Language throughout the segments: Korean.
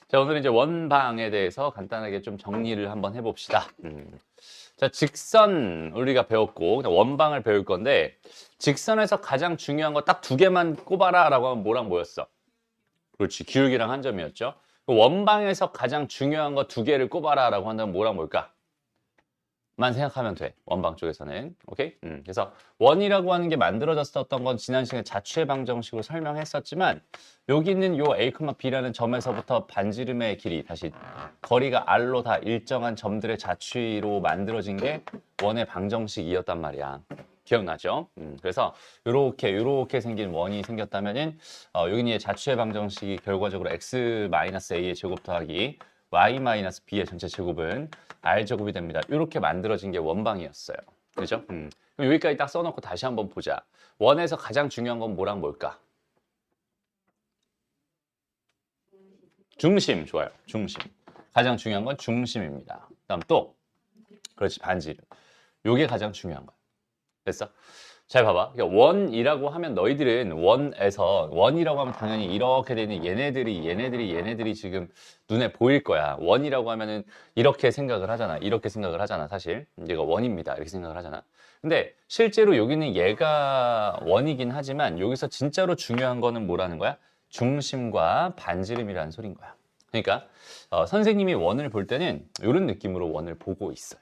자, 오늘은 이제 원방에 대해서 간단하게 좀 정리를 한번 해봅시다. 자, 직선 우리가 배웠고 그냥 원방을 배울 건데 직선에서 가장 중요한 거 딱 두 개만 꼽아라 라고 하면 뭐랑 뭐였어? 그렇지, 기울기랑 한 점이었죠. 원방에서 가장 중요한 거 두 개를 꼽아라 라고 한다면 뭐랑 뭘까? 만 생각하면 돼. 원방 쪽에서는. 오케이? 그래서 원이라고 하는 게 만들어졌었던 건 지난 시간에 자취의 방정식으로 설명했었지만 여기 있는 요 A, B라는 점에서부터 반지름의 길이 다시 거리가 R로 다 일정한 점들의 자취로 만들어진 게 원의 방정식이었단 말이야. 기억나죠? 그래서 요렇게 생긴 원이 생겼다면은 여기는 자취의 방정식이 결과적으로 x-a의 제곱 더하기 y-b의 전체 제곱은 r제곱이 됩니다. 이렇게 만들어진 게 원방이었어요. 그죠? 그럼 여기까지 딱 써놓고 다시 한번 보자. 원에서 가장 중요한 건 뭐랑 뭘까? 중심. 좋아요. 중심. 가장 중요한 건 중심입니다. 그다음 또 그렇지, 반지름. 요게 가장 중요한 거야. 됐어? 잘 봐봐. 그러니까 원이라고 하면 너희들은 원이라고 하면 당연히 이렇게 되는 얘네들이 지금 눈에 보일 거야. 원이라고 하면은 이렇게 생각을 하잖아. 이렇게 생각을 하잖아. 사실 얘가 원입니다. 이렇게 생각을 하잖아. 근데 실제로 여기는 얘가 원이긴 하지만 여기서 진짜로 중요한 거는 뭐라는 거야? 중심과 반지름이라는 소린 거야. 그러니까 선생님이 원을 볼 때는 이런 느낌으로 원을 보고 있어요.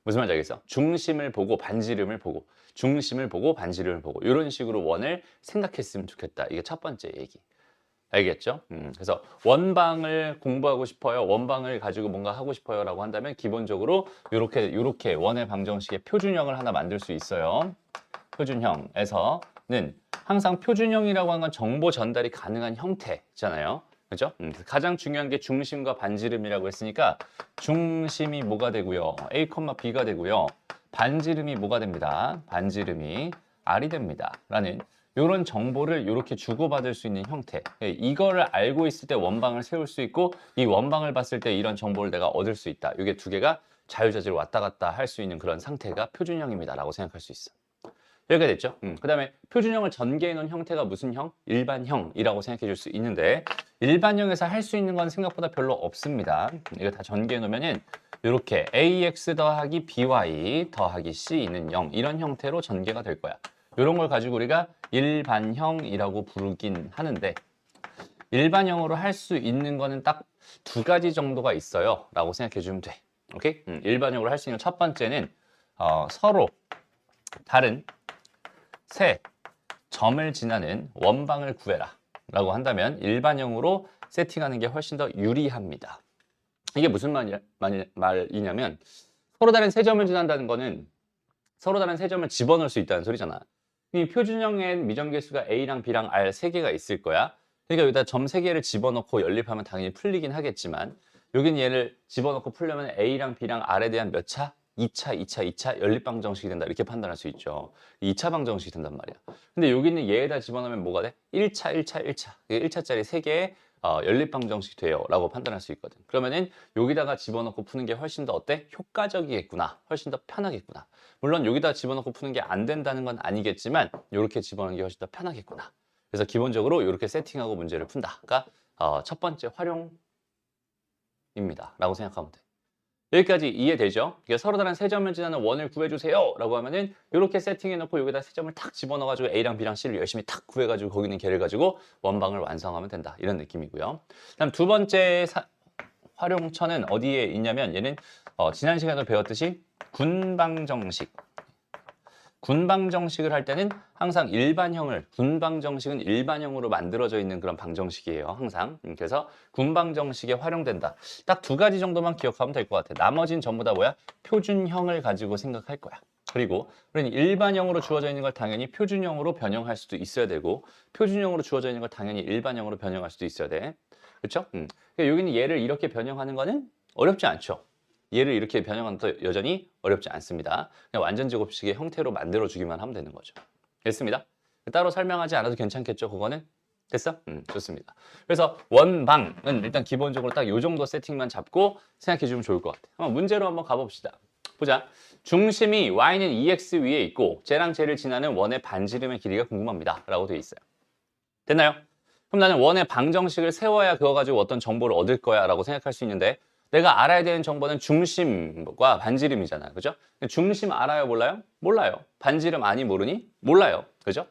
무슨 말인지 알겠어? 중심을 보고 반지름을 보고 중심을 보고 반지름을 보고 이런 식으로 원을 생각했으면 좋겠다. 이게 첫 번째 얘기. 알겠죠? 그래서 원방을 공부하고 싶어요. 원방을 가지고 뭔가 하고 싶어요. 라고 한다면 기본적으로 이렇게 원의 방정식의 표준형을 하나 만들 수 있어요. 표준형에서는 항상 표준형이라고 하는 건 정보 전달이 가능한 형태잖아요. 그죠? 가장 중요한 게 중심과 반지름이라고 했으니까 중심이 뭐가 되고요? A, B가 되고요. 반지름이 뭐가 됩니다? 반지름이 R이 됩니다. 라는 이런 정보를 이렇게 주고받을 수 있는 형태. 이거를 알고 있을 때 원방을 세울 수 있고 이 원방을 봤을 때 이런 정보를 내가 얻을 수 있다. 이게 두 개가 자유자재로 왔다 갔다 할 수 있는 그런 상태가 표준형입니다. 라고 생각할 수 있어. 이렇게 됐죠. 그 다음에 표준형을 전개해 놓은 형태가 무슨 형? 일반형이라고 생각해 줄 수 있는데 일반형에서 할 수 있는 건 생각보다 별로 없습니다. 이거 다 전개해 놓으면은 이렇게 ax 더하기 by 더하기 c 있는 0 이런 형태로 전개가 될 거야. 이런 걸 가지고 우리가 일반형이라고 부르긴 하는데 일반형으로 할 수 있는 거는 딱 두 가지 정도가 있어요. 라고 생각해 주면 돼. 오케이? 일반형으로 할 수 있는 첫 번째는 서로 다른 세 점을 지나는 원방을 구해라 라고 한다면 일반형으로 세팅하는 게 훨씬 더 유리합니다. 이게 무슨 말이냐면 서로 다른 세 점을 지난다는 거는 서로 다른 세 점을 집어넣을 수 있다는 소리잖아. 이 표준형엔 미정계수가 A랑 B랑 R 세 개가 있을 거야. 그러니까 여기다 점 세 개를 집어넣고 연립하면 당연히 풀리긴 하겠지만 여긴 얘를 집어넣고 풀려면 A랑 B랑 R에 대한 몇 차? 2차 연립방정식이 된다. 이렇게 판단할 수 있죠. 2차 방정식이 된단 말이야. 근데 여기는 얘에다 집어넣으면 뭐가 돼? 1차. 1차짜리 3개의 연립방정식이 돼요. 라고 판단할 수 있거든. 그러면은 여기다가 집어넣고 푸는 게 훨씬 더 어때? 효과적이겠구나. 훨씬 더 편하겠구나. 물론 여기다 집어넣고 푸는 게 안 된다는 건 아니겠지만 이렇게 집어넣는 게 훨씬 더 편하겠구나. 그래서 기본적으로 이렇게 세팅하고 문제를 푼다가 첫 번째 활용입니다. 라고 생각하면 돼. 여기까지 이해되죠? 그러니까 서로 다른 세 점을 지나는 원을 구해주세요 라고 하면은 이렇게 세팅해놓고 여기다 세 점을 탁 집어넣어가지고 A랑 B랑 C를 열심히 탁 구해가지고 거기 있는 걔를 가지고 원방을 완성하면 된다. 이런 느낌이고요. 다음 두 번째 활용처는 어디에 있냐면 얘는 지난 시간에도 배웠듯이 군방정식을 할 때는 항상 군방정식은 일반형으로 만들어져 있는 그런 방정식이에요. 항상. 그래서 군방정식에 활용된다. 딱 두 가지 정도만 기억하면 될 것 같아. 나머지는 전부 다 뭐야? 표준형을 가지고 생각할 거야. 그리고 우리는 일반형으로 주어져 있는 걸 당연히 표준형으로 변형할 수도 있어야 되고 표준형으로 주어져 있는 걸 당연히 일반형으로 변형할 수도 있어야 돼. 그렇죠? 그러니까 여기는 얘를 이렇게 변형하는 거는 어렵지 않죠. 얘를 이렇게 변형하는 것도 여전히 어렵지 않습니다. 그냥 완전 제곱식의 형태로 만들어주기만 하면 되는 거죠. 됐습니다. 따로 설명하지 않아도 괜찮겠죠, 그거는? 됐어? 좋습니다. 그래서 원방은 일단 기본적으로 딱 이 정도 세팅만 잡고 생각해 주면 좋을 것 같아요. 한번 문제로 한번 가봅시다. 보자. 중심이 y는 2x 위에 있고 쟤랑 쟤를 지나는 원의 반지름의 길이가 궁금합니다. 라고 되어 있어요. 됐나요? 그럼 나는 원의 방정식을 세워야 그거 가지고 어떤 정보를 얻을 거야 라고 생각할 수 있는데 내가 알아야 되는 정보는 중심과 반지름이잖아. 그죠? 중심 알아요? 몰라요? 몰라요. 반지름 많이 모르니? 몰라요. 그죠?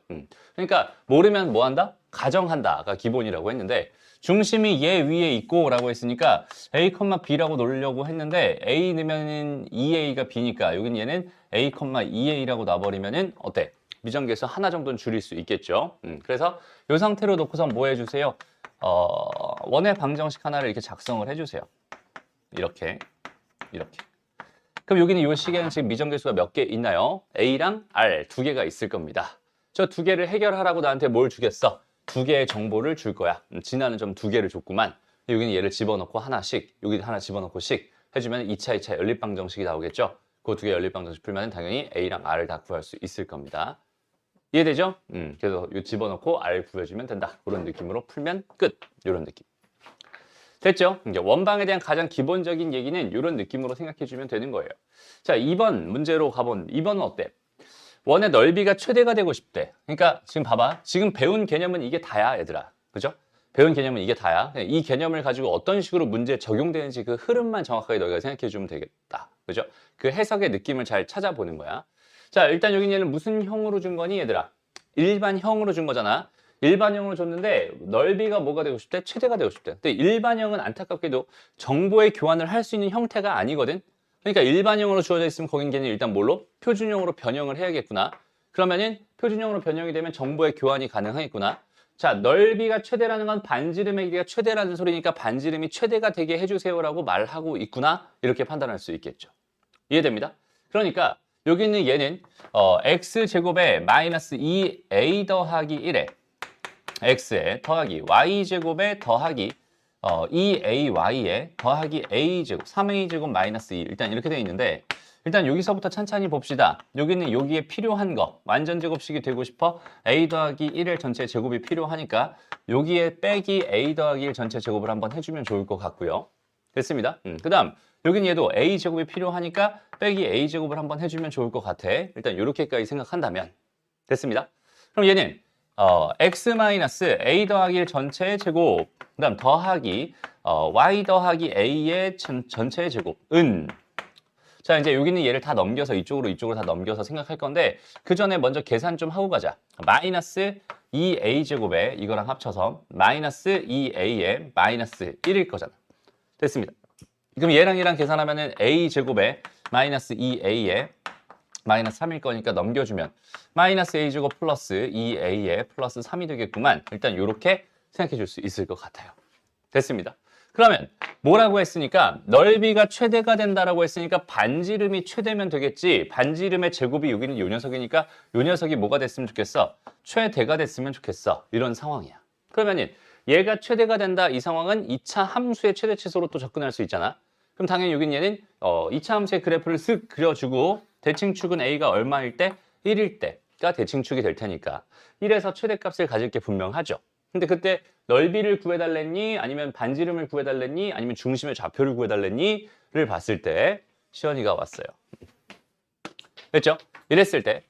그러니까 모르면 뭐 한다? 가정한다가 기본이라고 했는데 중심이 얘 위에 있고 라고 했으니까 A, B라고 놓으려고 했는데 A 넣으면 2A가 B니까 여긴 얘는 A, 2A라고 놔버리면은 어때? 미정계에서 하나 정도는 줄일 수 있겠죠. 그래서 이 상태로 놓고서 뭐 해주세요? 원의 방정식 하나를 이렇게 작성을 해주세요. 이렇게. 그럼 여기는 이 시계는 지금 미정계수가 몇 개 있나요? A랑 R 두 개가 있을 겁니다. 저 두 개를 해결하라고 나한테 뭘 주겠어? 두 개의 정보를 줄 거야. 진화는 좀 두 개를 줬구만. 여기는 얘를 집어넣고 하나씩, 여기 하나 집어넣고씩 해주면 2차 연립방정식이 나오겠죠? 그 두 개 연립방정식 풀면 당연히 A랑 R을 다 구할 수 있을 겁니다. 이해되죠? 그래서 이 집어넣고 R 구해주면 된다. 그런 느낌으로 풀면 끝. 이런 느낌. 됐죠? 이제 원방에 대한 가장 기본적인 얘기는 이런 느낌으로 생각해주면 되는 거예요. 자, 2번 문제로 가본 2번은 어때? 원의 넓이가 최대가 되고 싶대. 그러니까 지금 봐봐. 지금 배운 개념은 이게 다야, 얘들아. 그죠? 배운 개념은 이게 다야. 이 개념을 가지고 어떤 식으로 문제에 적용되는지 그 흐름만 정확하게 너희가 생각해주면 되겠다. 그죠? 그 해석의 느낌을 잘 찾아보는 거야. 자, 일단 여기 얘는 무슨 형으로 준 거니, 얘들아? 일반형으로 준 거잖아. 일반형으로 줬는데 넓이가 뭐가 되고 싶대? 최대가 되고 싶대. 근데 일반형은 안타깝게도 정보의 교환을 할 수 있는 형태가 아니거든. 그러니까 일반형으로 주어져 있으면 거긴 걔는 일단 뭘로? 표준형으로 변형을 해야겠구나. 그러면은 표준형으로 변형이 되면 정보의 교환이 가능하겠구나. 자, 넓이가 최대라는 건 반지름의 길이가 최대라는 소리니까 반지름이 최대가 되게 해주세요라고 말하고 있구나. 이렇게 판단할 수 있겠죠. 이해됩니다? 그러니까 여기 있는 얘는 x제곱에 마이너스 2a 더하기 1에 x에 더하기 y제곱에 더하기 2ay에 더하기 a제곱 3a제곱 마이너스 2 일단 이렇게 되어 있는데 일단 여기서부터 찬찬히 봅시다. 여기는 여기에 필요한 거 완전 제곱식이 되고 싶어 a 더하기 1의 전체 제곱이 필요하니까 여기에 빼기 a 더하기 1 전체 제곱을 한번 해주면 좋을 것 같고요. 됐습니다. 그 다음 여긴 얘도 a제곱이 필요하니까 빼기 a제곱을 한번 해주면 좋을 것 같아. 일단 이렇게까지 생각한다면 됐습니다. 그럼 얘는 x-a 더하기 1 전체의 제곱 그 다음 더하기 y 더하기 a의 전체의 제곱은 자 이제 여기는 얘를 다 넘겨서 이쪽으로 다 넘겨서 생각할 건데 그 전에 먼저 계산 좀 하고 가자. 마이너스 2a 제곱에 이거랑 합쳐서 마이너스 2a에 마이너스 1일 거잖아. 됐습니다. 그럼 얘랑 계산하면은 a 제곱에 마이너스 2a에 마이너스 3일 거니까 넘겨주면 마이너스 a제곱 플러스 2a에 플러스 3이 되겠구만. 일단 이렇게 생각해 줄 수 있을 것 같아요. 됐습니다. 그러면 뭐라고 했으니까 넓이가 최대가 된다라고 했으니까 반지름이 최대면 되겠지. 반지름의 제곱이 여기는 요 녀석이니까 요 녀석이 뭐가 됐으면 좋겠어? 최대가 됐으면 좋겠어. 이런 상황이야. 그러면 얘가 최대가 된다. 이 상황은 2차 함수의 최대치수로 또 접근할 수 있잖아. 그럼 당연히 여긴 얘는 2차 함수의 그래프를 쓱 그려주고 대칭축은 a가 얼마일 때? 1일 때가 대칭축이 될 테니까 1에서 최대값을 가질 게 분명하죠. 근데 그때 넓이를 구해달랬니? 아니면 반지름을 구해달랬니? 아니면 중심의 좌표를 구해달랬니? 를 봤을 때 시연이가 왔어요. 됐죠? 이랬을 때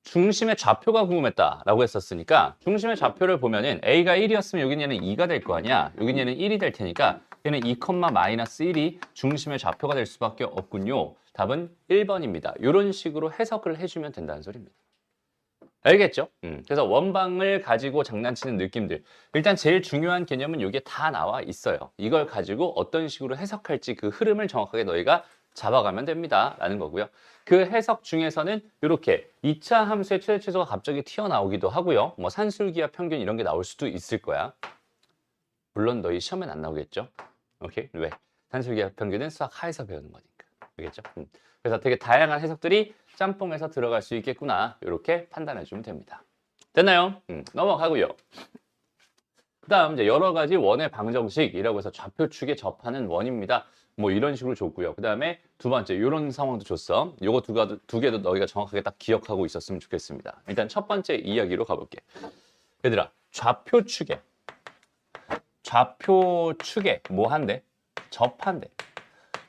중심의 좌표가 궁금했다라고 했었으니까 중심의 좌표를 보면은 a가 1이었으면 여긴 얘는 2가 될 거 아니야. 여긴 얘는 1이 될 테니까 얘는 2, 마이너스 1이 중심의 좌표가 될 수밖에 없군요. 답은 1번입니다. 이런 식으로 해석을 해주면 된다는 소리입니다. 알겠죠? 그래서 원방을 가지고 장난치는 느낌들. 일단 제일 중요한 개념은 이게 다 나와 있어요. 이걸 가지고 어떤 식으로 해석할지 그 흐름을 정확하게 너희가 잡아가면 됩니다. 라는 거고요. 그 해석 중에서는 이렇게 2차 함수의 최대치수가 갑자기 튀어나오기도 하고요. 뭐 산술기와 평균 이런 게 나올 수도 있을 거야. 물론 너희 시험엔 안 나오겠죠? 오케이? 왜? 산술기와 평균은 수학 하에서 배우는 거니까. 알겠죠? 그래서 되게 다양한 해석들이 짬뽕에서 들어갈 수 있겠구나. 이렇게 판단해 주면 됩니다. 됐나요? 넘어가고요. 그 다음 이제 여러 가지 원의 방정식이라고 해서 좌표축에 접하는 원입니다. 뭐 이런 식으로 줬고요. 그 다음에 두 번째 이런 상황도 줬어. 요거 두 개도 너희가 정확하게 딱 기억하고 있었으면 좋겠습니다. 일단 첫 번째 이야기로 가볼게. 얘들아, 좌표축에 뭐 한대? 접한대.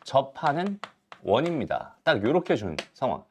접하는 원입니다. 딱 요렇게 준 상황.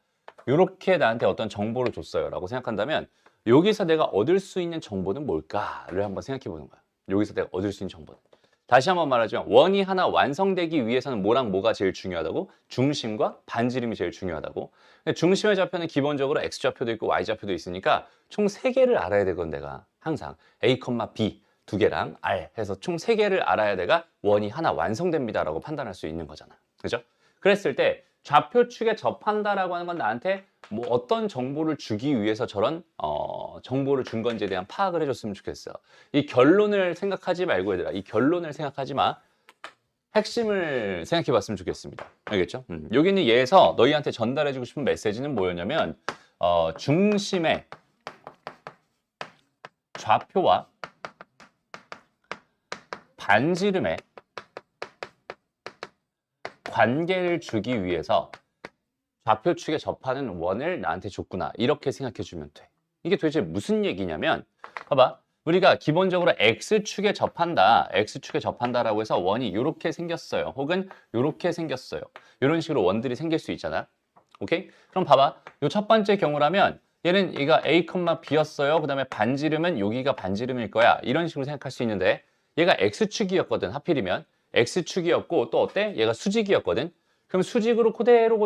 요렇게 나한테 어떤 정보를 줬어요 라고 생각한다면 여기서 내가 얻을 수 있는 정보는 뭘까를 한번 생각해 보는 거야. 여기서 내가 얻을 수 있는 정보는. 다시 한번 말하자면 원이 하나 완성되기 위해서는 뭐랑 뭐가 제일 중요하다고? 중심과 반지름이 제일 중요하다고. 근데 중심의 좌표는 기본적으로 x좌표도 있고 y좌표도 있으니까 총 3개를 알아야 되거든 내가. 항상 a, b 2개랑 r 해서 총 3개를 알아야 내가 원이 하나 완성됩니다 라고 판단할 수 있는 거잖아. 그죠? 그랬을 때 좌표축에 접한다라고 하는 건 나한테 뭐 어떤 정보를 주기 위해서 저런 정보를 준 건지에 대한 파악을 해줬으면 좋겠어. 이 결론을 생각하지 말고 얘들아, 이 결론을 생각하지 마. 핵심을 생각해 봤으면 좋겠습니다. 알겠죠? 여기 있는 예에서 너희한테 전달해주고 싶은 메시지는 뭐였냐면 중심의 좌표와 반지름의 관계를 주기 위해서 좌표축에 접하는 원을 나한테 줬구나. 이렇게 생각해 주면 돼. 이게 도대체 무슨 얘기냐면 봐봐. 우리가 기본적으로 X축에 접한다. X축에 접한다라고 해서 원이 이렇게 생겼어요. 혹은 이렇게 생겼어요. 이런 식으로 원들이 생길 수 있잖아. 오케이? 그럼 봐봐. 이 첫 번째 경우라면 얘는 얘가 A, B였어요. 그 다음에 반지름은 여기가 반지름일 거야. 이런 식으로 생각할 수 있는데 얘가 X축이었거든. 하필이면. X축이었고 또 어때? 얘가 수직이었거든. 그럼 수직으로 그대로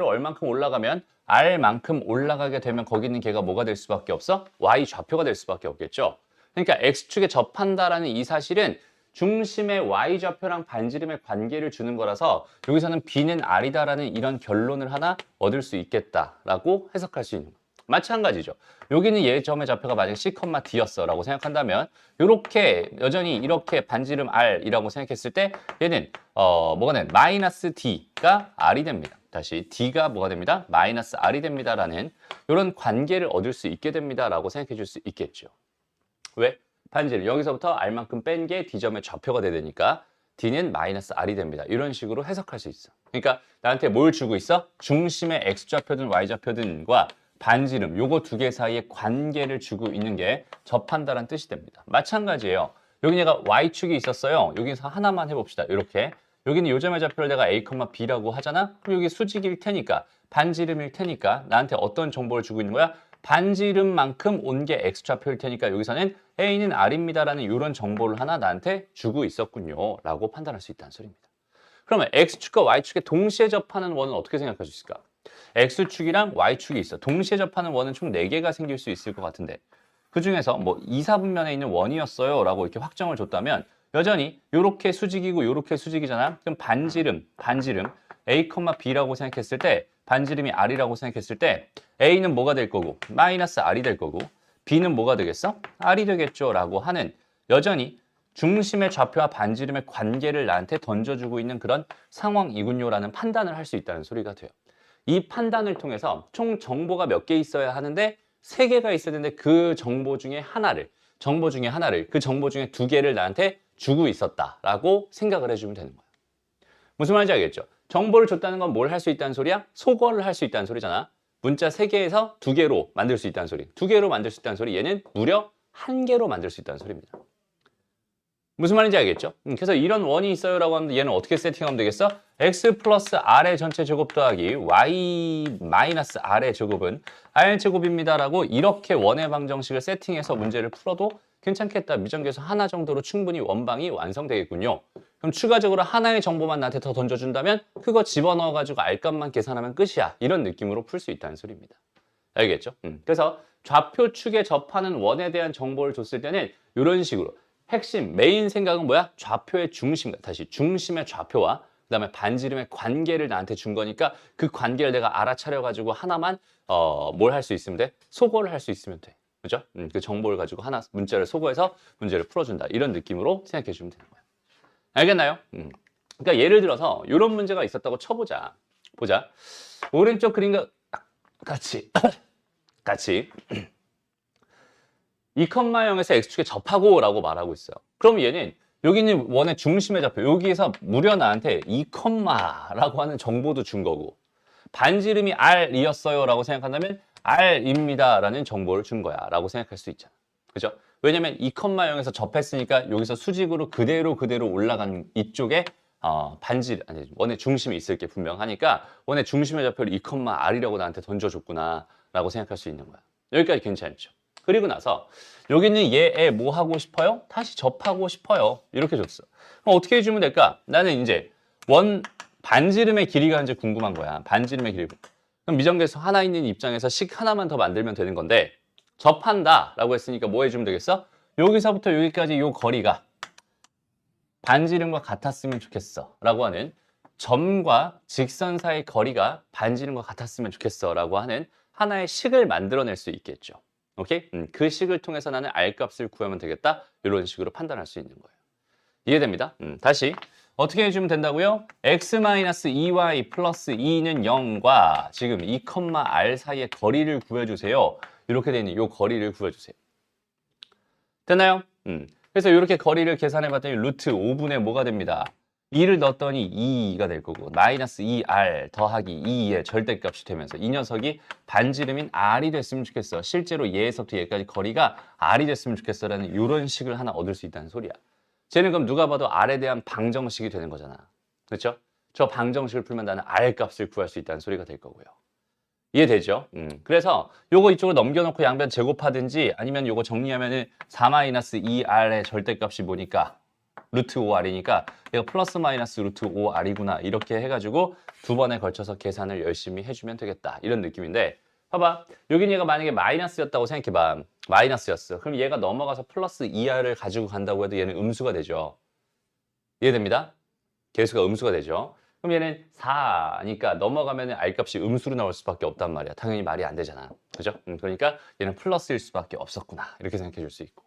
얼만큼 올라가면 R만큼 올라가게 되면 거기 있는 걔가 뭐가 될 수밖에 없어? Y 좌표가 될 수밖에 없겠죠. 그러니까 X축에 접한다라는 이 사실은 중심의 Y 좌표랑 반지름의 관계를 주는 거라서 여기서는 B는 R이다라는 이런 결론을 하나 얻을 수 있겠다라고 해석할 수 있는 거예요. 마찬가지죠. 여기는 얘 점의 좌표가 만약 C, D였어 라고 생각한다면 이렇게 여전히 이렇게 반지름 R이라고 생각했을 때 얘는 뭐가 돼? 마이너스 D가 R이 됩니다. 다시 D가 뭐가 됩니다? 마이너스 R이 됩니다라는 이런 관계를 얻을 수 있게 됩니다라고 생각해 줄 수 있겠죠. 왜? 반지름 여기서부터 R만큼 뺀 게 D점의 좌표가 되니까 D는 마이너스 R이 됩니다. 이런 식으로 해석할 수 있어. 그러니까 나한테 뭘 주고 있어? 중심의 X좌표든 Y좌표든과 반지름 요거 두 개 사이에 관계를 주고 있는 게 접한다는 뜻이 됩니다. 마찬가지예요. 여기 내가 Y축이 있었어요. 여기서 하나만 해봅시다. 이렇게 여기는 요점의 좌표를 내가 A, B라고 하잖아. 그럼 여기 수직일 테니까 반지름일 테니까 나한테 어떤 정보를 주고 있는 거야? 반지름만큼 온 게 X좌표일 테니까 여기서는 A는 R입니다라는 이런 정보를 하나 나한테 주고 있었군요 라고 판단할 수 있다는 소리입니다. 그러면 X축과 Y축에 동시에 접하는 원은 어떻게 생각할 수 있을까? X축이랑 Y축이 있어. 동시에 접하는 원은 총 4개가 생길 수 있을 것 같은데 그 중에서 뭐 2, 4분면에 있는 원이었어요 라고 이렇게 확정을 줬다면 여전히 이렇게 수직이고 이렇게 수직이잖아. 그럼 반지름 A, B라고 생각했을 때 반지름이 R이라고 생각했을 때 A는 뭐가 될 거고 마이너스 R이 될 거고 B는 뭐가 되겠어? R이 되겠죠 라고 하는 여전히 중심의 좌표와 반지름의 관계를 나한테 던져주고 있는 그런 상황이군요라는 판단을 할 수 있다는 소리가 돼요. 이 판단을 통해서 총 정보가 몇 개 있어야 하는데 3개가 있어야 되는데 그 정보 중에 하나를 그 정보 중에 2개를 나한테 주고 있었다라고 생각을 해주면 되는 거야. 무슨 말인지 알겠죠? 정보를 줬다는 건 뭘 할 수 있다는 소리야? 소거를 할 수 있다는 소리잖아. 문자 3개에서 2개로 만들 수 있다는 소리. 2개로 만들 수 있다는 소리. 얘는 무려 1개로 만들 수 있다는 소리입니다. 무슨 말인지 알겠죠? 그래서 이런 원이 있어요라고 하는데 얘는 어떻게 세팅하면 되겠어? x 플러스 r의 전체 제곱 더하기 y 마이너스 r의 제곱은 r 제곱입니다라고 이렇게 원의 방정식을 세팅해서 문제를 풀어도 괜찮겠다. 미정계수 하나 정도로 충분히 원방이 완성되겠군요. 그럼 추가적으로 하나의 정보만 나한테 더 던져준다면 그거 집어넣어가지고 r값만 계산하면 끝이야. 이런 느낌으로 풀 수 있다는 소리입니다. 알겠죠? 그래서 좌표축에 접하는 원에 대한 정보를 줬을 때는 이런 식으로 핵심, 메인 생각은 뭐야? 좌표의 중심, 다시 중심의 좌표와 그 다음에 반지름의 관계를 나한테 준 거니까 그 관계를 내가 알아차려가지고 하나만 뭘 할 수 있으면 돼? 소거를 할 수 있으면 돼. 그죠? 그 정보를 가지고 하나 문자를 소거해서 문제를 풀어준다. 이런 느낌으로 생각해 주면 되는 거야. 알겠나요? 그러니까 예를 들어서 이런 문제가 있었다고 쳐보자. 보자. 오른쪽 그림과 같이 2,0에서 X축에 접하고 라고 말하고 있어요. 그럼 얘는 여기 있는 원의 중심의 좌표 여기에서 무려 나한테 2,라고 하는 정보도 준 거고 반지름이 R이었어요 라고 생각한다면 R입니다 라는 정보를 준 거야 라고 생각할 수 있잖아. 그죠? 왜냐면 2,0에서 접했으니까 여기서 수직으로 그대로 올라간 이쪽에 원의 중심이 있을 게 분명하니까 원의 중심의 좌표를 2,R이라고 나한테 던져줬구나 라고 생각할 수 있는 거야. 여기까지 괜찮죠? 그리고 나서 여기는 얘에 뭐 하고 싶어요? 다시 접하고 싶어요. 이렇게 줬어. 그럼 어떻게 해주면 될까? 나는 이제 반지름의 길이가 이제 궁금한 거야. 반지름의 길이. 그럼 미정계수 하나 있는 입장에서 식 하나만 더 만들면 되는 건데 접한다라고 했으니까 뭐 해주면 되겠어? 여기서부터 여기까지 요 거리가 반지름과 같았으면 좋겠어 라고 하는 점과 직선 사이의 거리가 반지름과 같았으면 좋겠어 라고 하는 하나의 식을 만들어낼 수 있겠죠. 오케이? 그 식을 통해서 나는 R값을 구하면 되겠다. 이런 식으로 판단할 수 있는 거예요. 이해됩니다? 다시 어떻게 해주면 된다고요? x-2y 플러스 2는 0과 지금 2, R 사이의 거리를 구해주세요. 이렇게 되어 있는 이 거리를 구해주세요. 됐나요? 그래서 이렇게 거리를 계산해봤더니 루트 5분의 뭐가 됩니다. 2를 넣었더니 2가 될 거고 마이너스 2r 더하기 2의 절대값이 되면서 이 녀석이 반지름인 r이 됐으면 좋겠어. 실제로 얘에서부터 얘까지 거리가 r이 됐으면 좋겠어라는 이런 식을 하나 얻을 수 있다는 소리야. 쟤는 그럼 누가 봐도 r에 대한 방정식이 되는 거잖아. 그렇죠? 저 방정식을 풀면 나는 r 값을 구할 수 있다는 소리가 될 거고요. 이해되죠? 그래서 요거 이쪽으로 넘겨놓고 양변 제곱하든지 아니면 요거 정리하면은 4-2r의 절대값이 뭐니까 루트 5r이니까 얘가 플러스 마이너스 루트 5r이구나 이렇게 해가지고 두 번에 걸쳐서 계산을 열심히 해주면 되겠다 이런 느낌인데 봐봐 여긴 얘가 만약에 마이너스였다고 생각해봐 마이너스였어 그럼 얘가 넘어가서 플러스 2r을 가지고 간다고 해도 얘는 음수가 되죠. 이해됩니다? 계수가 음수가 되죠. 그럼 얘는 4니까 넘어가면 R값이 음수로 나올 수밖에 없단 말이야. 당연히 말이 안 되잖아. 그죠? 그러니까 얘는 플러스일 수밖에 없었구나. 이렇게 생각해 줄 수 있고.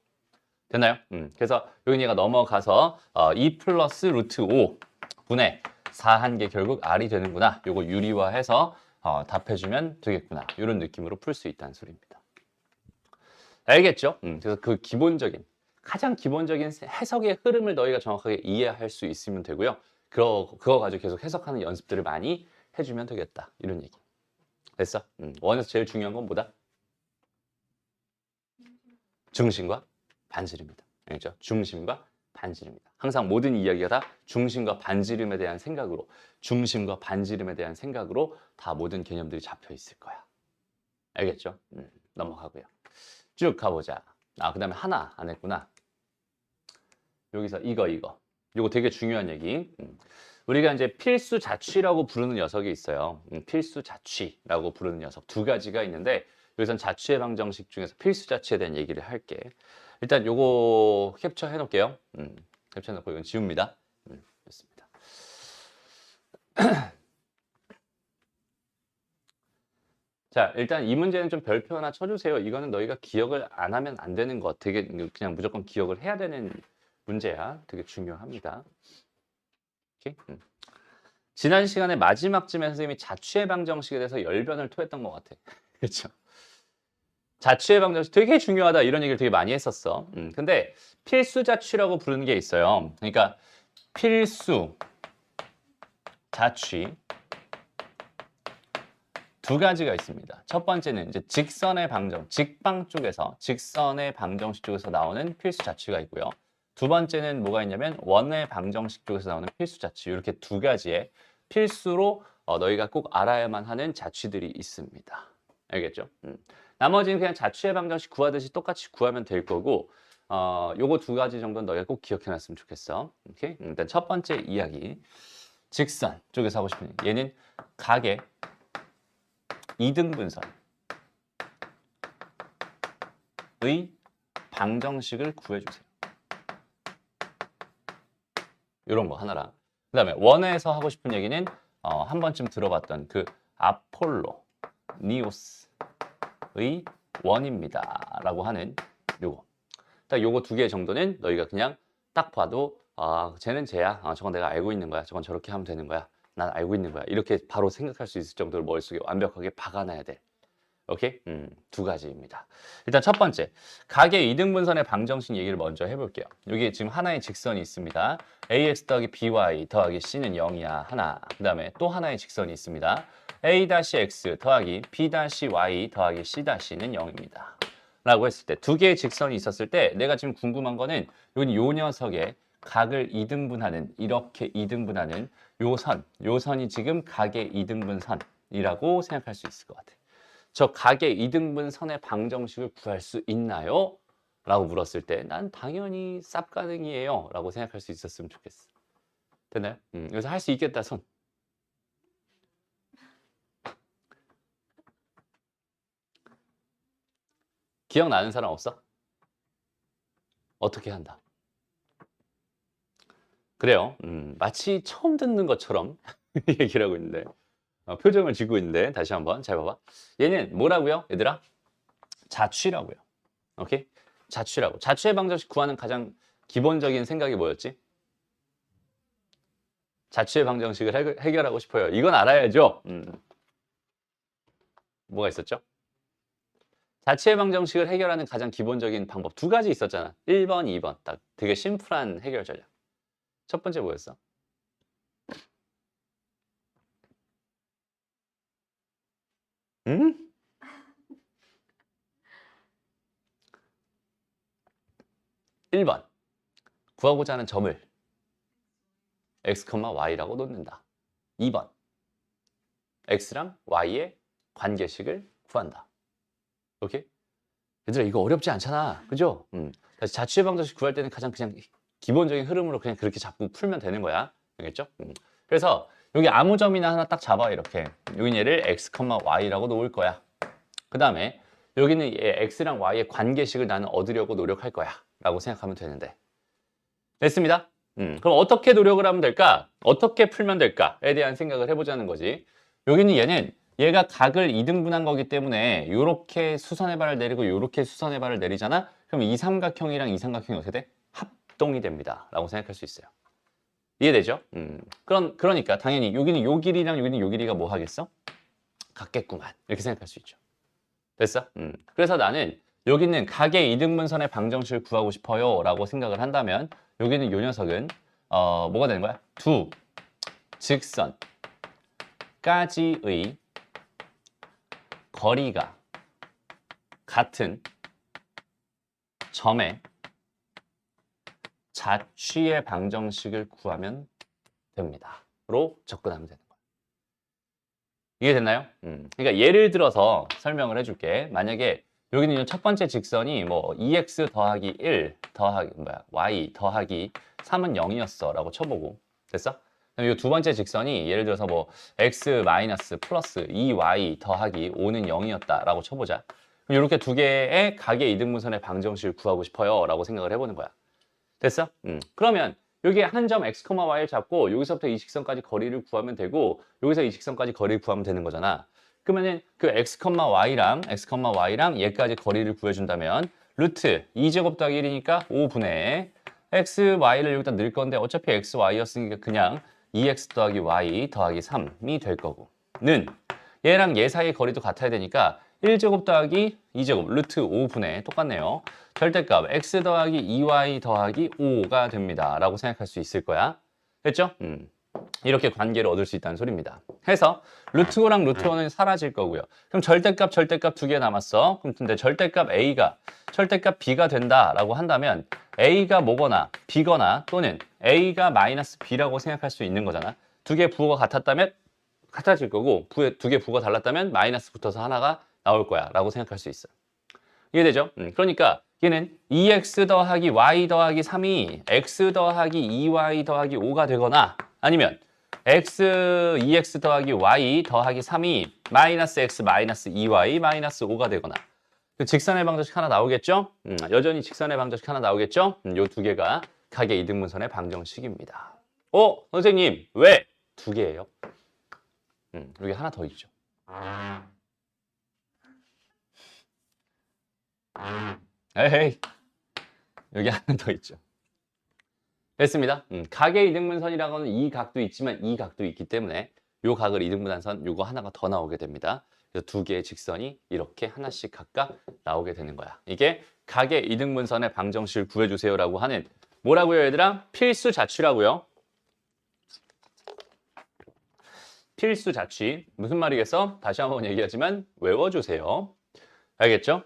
됐나요? 그래서 여기 얘가 넘어가서 2 플러스 루트 5 분의 4 한 게 결국 R이 되는구나. 요거 유리화해서 답해주면 되겠구나. 이런 느낌으로 풀 수 있다는 소리입니다. 알겠죠? 그래서 그 기본적인 가장 기본적인 해석의 흐름을 너희가 정확하게 이해할 수 있으면 되고요. 그거 가지고 계속 해석하는 연습들을 많이 해주면 되겠다. 이런 얘기. 됐어? 원에서 제일 중요한 건 뭐다? 중심과 반지름이다. 알겠죠? 중심과 반지름이다. 항상 모든 이야기가 다 중심과 반지름에 대한 생각으로 중심과 반지름에 대한 생각으로 다 모든 개념들이 잡혀 있을 거야. 알겠죠? 넘어가고요. 쭉 가보자. 그 다음에 하나 안 했구나. 여기서 이거 되게 중요한 얘기. 우리가 이제 필수 자취라고 부르는 녀석이 있어요. 필수 자취라고 부르는 녀석 두 가지가 있는데 여기선 자취의 방정식 중에서 필수 자취에 대한 얘기를 할게. 일단 요거 캡처 해놓을게요. 캡처 해놓고 이건 지웁니다. 됐습니다. 자, 일단 이 문제는 좀 별표 하나 쳐주세요. 이거는 너희가 기억을 안 하면 안 되는 것. 되게 그냥 무조건 기억을 해야 되는 문제야. 되게 중요합니다. 오케이? 지난 시간에 마지막쯤에 선생님이 자취의 방정식에 대해서 열변을 토했던 것 같아. 그렇죠? 자취의 방정식 되게 중요하다 이런 얘기를 되게 많이 했었어. 근데 필수 자취라고 부르는 게 있어요. 그러니까 필수 자취 두 가지가 있습니다. 첫 번째는 이제 직선의 방정, 직방 쪽에서 직선의 방정식 쪽에서 나오는 필수 자취가 있고요. 두 번째는 뭐가 있냐면 원의 방정식 쪽에서 나오는 필수 자취. 이렇게 두 가지의 필수로 너희가 꼭 알아야만 하는 자취들이 있습니다. 알겠죠? 나머지는 그냥 자취의 방정식 구하듯이 똑같이 구하면 될 거고 요거 두 가지 정도는 너희가 꼭 기억해놨으면 좋겠어. 오케이? 일단 첫 번째 이야기. 직선 쪽에서 하고 싶은 얘는 각의 이등분선의 방정식을 구해주세요. 이런 거 하나랑 그 다음에 원에서 하고 싶은 얘기는 한 번쯤 들어봤던 그 아폴로 니오스의 원입니다 라고 하는 요거 딱 요거 두 개 정도는 너희가 그냥 딱 봐도 쟤는 쟤야 저건 내가 알고 있는 거야 저건 저렇게 하면 되는 거야 난 알고 있는 거야 이렇게 바로 생각할 수 있을 정도로 머릿속에 완벽하게 박아놔야 돼. 오케이? 두 가지입니다. 일단 첫 번째, 각의 이등분선의 방정식 얘기를 먼저 해볼게요. 여기 지금 하나의 직선이 있습니다. ax 더하기 by 더하기 c는 0이야, 하나. 그 다음에 또 하나의 직선이 있습니다. a-x 더하기 b-y 더하기 c-는 0입니다. 라고 했을 때, 두 개의 직선이 있었을 때 내가 지금 궁금한 거는 요 녀석의 각을 이등분하는, 이렇게 이등분하는 요 선이 지금 각의 이등분선이라고 생각할 수 있을 것 같아요. 저 각의 이등분선의 방정식을 구할 수 있나요? 라고 물었을 때 난 당연히 쌉가능이에요 라고 생각할 수 있었으면 좋겠어. 됐나요? 그래서 할 수 있겠다 손. 기억나는 사람 없어? 어떻게 한다? 그래요. 마치 처음 듣는 것처럼 얘기를 하고 있는데 표정을 짓고 있는데 다시 한번 잘 봐봐. 얘는 뭐라고요? 얘들아? 자취라고요. 오케이? 자취라고. 자취의 방정식 구하는 가장 기본적인 생각이 뭐였지? 자취의 방정식을 해결하고 싶어요. 이건 알아야죠. 뭐가 있었죠? 자취의 방정식을 해결하는 가장 기본적인 방법 두 가지 있었잖아. 1번, 2번. 딱 되게 심플한 해결 전략. 첫 번째 뭐였어? 응? 1번. 구하고자 하는 점을 x, y라고 놓는다. 2번. x랑 y의 관계식을 구한다. 오케이? 얘들아 이거 어렵지 않잖아. 그죠? 다시 자취의 방정식 구할 때는 가장 그냥 기본적인 흐름으로 그냥 그렇게 잡고 풀면 되는 거야. 알겠죠? 그래서 여기 아무 점이나 하나 딱 잡아 이렇게. 여긴 얘를 x, y라고 놓을 거야. 그 다음에 여기는 얘 x랑 y의 관계식을 나는 얻으려고 노력할 거야. 라고 생각하면 되는데. 됐습니다. 그럼 어떻게 노력을 하면 될까? 어떻게 풀면 될까에 대한 생각을 해보자는 거지. 여기는 얘가 각을 이등분한 거기 때문에 이렇게 수선의 발을 내리고 이렇게 수선의 발을 내리잖아? 그럼 이 삼각형이랑 이 삼각형이 어떻게 돼? 합동이 됩니다. 라고 생각할 수 있어요. 이해되죠? 그러니까 당연히 여기는 요 길이랑 여기는 요 길이가 뭐 하겠어? 같겠구만. 이렇게 생각할 수 있죠. 됐어? 그래서 나는 여기는 각의 이등분선의 방정식을 구하고 싶어요 라고 생각을 한다면 여기는 요 녀석은 뭐가 되는 거야? 두 직선까지의 거리가 같은 점의 자취의 방정식을 구하면 됩니다. 로 접근하면 되는 거야. 이해됐나요? 그러니까 예를 들어서 설명을 해줄게. 만약에 여기는 첫 번째 직선이 뭐 2x 더하기 1 더하기 y 더하기 3은 0이었어 라고 쳐보고 됐어? 그럼 이 두 번째 직선이 예를 들어서 뭐 x 마이너스 플러스 2y 더하기 5는 0이었다 라고 쳐보자. 그럼 이렇게 두 개의 각의 이등분선의 방정식을 구하고 싶어요 라고 생각을 해보는 거야. 됐어? 그러면 여기 한 점 x, y를 잡고 여기서부터 이 직선까지 거리를 구하면 되고 여기서 이 직선까지 거리를 구하면 되는 거잖아. 그러면은 그 x, y랑 얘까지 거리를 구해준다면 루트 2제곱 더하기 1이니까 5분의 x, y를 여기다 넣을 건데 어차피 x, y였으니까 그냥 2x 더하기 y 더하기 3이 될 거고 는 얘랑 얘 사이의 거리도 같아야 되니까 1제곱 더하기 2제곱 루트 5분의 똑같네요. 절대값 x 더하기 2y 더하기 5가 됩니다. 라고 생각할 수 있을 거야. 됐죠? 이렇게 관계를 얻을 수 있다는 소리입니다. 해서 루트 5랑 루트 5는 사라질 거고요. 그럼 절대값 두 개 남았어. 그럼 근데 절대값 a가 절대값 b가 된다라고 한다면 a가 뭐거나 b거나 또는 a가 마이너스 b라고 생각할 수 있는 거잖아. 두 개 부호가 같았다면 같아질 거고 두 개 부호가 달랐다면 마이너스 붙어서 하나가 나올 거야 라고 생각할 수 있어요. 이해되죠? 그러니까 얘는 2x 더하기 y 더하기 3이 x 더하기 2y 더하기 5가 되거나 아니면 x 2x 더하기 y 더하기 3이 마이너스 x 마이너스 2y 마이너스 5가 되거나 직선의 방정식 하나 나오겠죠? 여전히 직선의 방정식 하나 나오겠죠? 요 두 개가 각의 이등분선의 방정식입니다. 선생님 왜? 두 개예요. 여기 하나 더 있죠. 에헤이 여기 하나 더 있죠. 됐습니다. 각의 이등분선이라고 하는 이 각도 있지만 이 각도 있기 때문에 요 각을 이등분한 선 요거 하나가 더 나오게 됩니다. 그래서 두 개의 직선이 이렇게 하나씩 각각 나오게 되는 거야. 이게 각의 이등분선의 방정식을 구해주세요라고 하는 뭐라고요 얘들아? 필수 자취라고요. 필수 자취. 무슨 말이겠어? 다시 한번 얘기하지만 외워주세요. 알겠죠?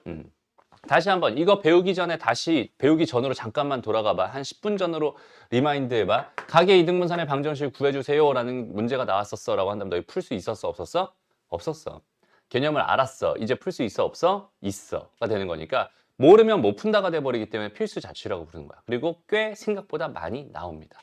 다시 한번 이거 배우기 전으로 잠깐만 돌아가 봐. 한 10분 전으로 리마인드 해봐. 각의 이등분선의 방정식을 구해주세요 라는 문제가 나왔었어 라고 한다면 너희 풀 수 있었어 없었어? 없었어. 개념을 알았어. 이제 풀 수 있어 없어? 있어가 되는 거니까 모르면 못 푼다가 돼버리기 때문에 필수 자취라고 부르는 거야. 그리고 꽤 생각보다 많이 나옵니다.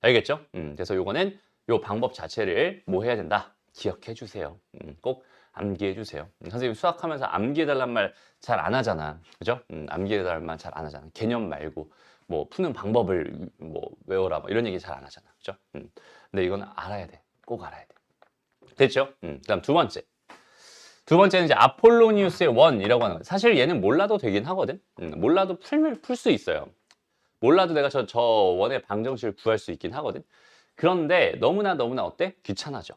알겠죠? 그래서 요거는 요 방법 자체를 뭐 해야 된다? 기억해 주세요. 꼭 암기해 주세요. 선생님 수학하면서 암기해달란 말 잘 안 하잖아. 그죠? 암기해달란 말 잘 안 하잖아. 개념 말고 뭐 푸는 방법을 뭐 외워라 뭐 이런 얘기 잘 안 하잖아. 그죠? 근데 이거는 알아야 돼. 꼭 알아야 돼. 됐죠? 그다음 두 번째. 두 번째는 이제 아폴로니우스의 원이라고 하는 거예요. 사실 얘는 몰라도 되긴 하거든. 몰라도 풀 수 있어요. 몰라도 내가 저 원의 방정식을 구할 수 있긴 하거든. 그런데 너무나 어때? 귀찮아져.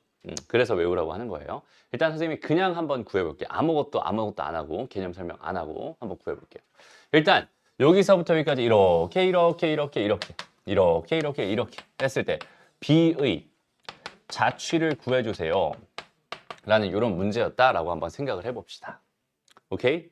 그래서 외우라고 하는 거예요. 일단 선생님이 그냥 한번 구해볼게요. 아무것도 안 하고 개념 설명 안 하고 한번 구해볼게요. 일단 여기서부터 여기까지 이렇게 했을 때 B의 자취를 구해주세요 라는 이런 문제였다라고 한번 생각을 해봅시다. 오케이?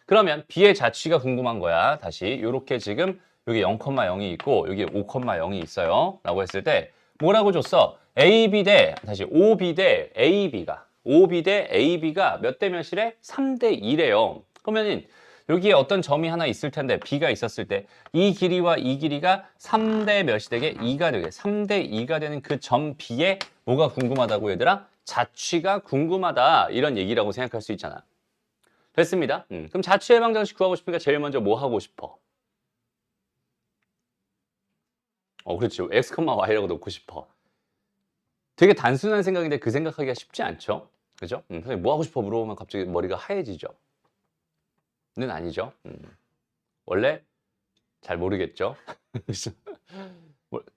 그러면 B의 자취가 궁금한 거야. 다시 이렇게 지금 여기 0,0이 있고 여기 5,0이 있어요 라고 했을 때 뭐라고 줬어? AB 대 다시 OB 대 AB가 몇 대 몇이래? 3대 2래요. 그러면은 여기에 어떤 점이 하나 있을 텐데 B가 있었을 때 이 길이와 이 길이가 3대 몇이 되게 2가 되게 3대 2가 되는 그 점 B에 뭐가 궁금하다고 얘들아? 자취가 궁금하다 이런 얘기라고 생각할 수 있잖아. 됐습니다. 그럼 자취의 방정식 구하고 싶으니까 제일 먼저 뭐 하고 싶어? 그렇지. x, y라고 놓고 싶어. 되게 단순한 생각인데 그 생각하기가 쉽지 않죠? 그죠? 선생님 뭐 하고 싶어 물어보면 갑자기 머리가 하얘지죠? 는 아니죠. 원래 잘 모르겠죠?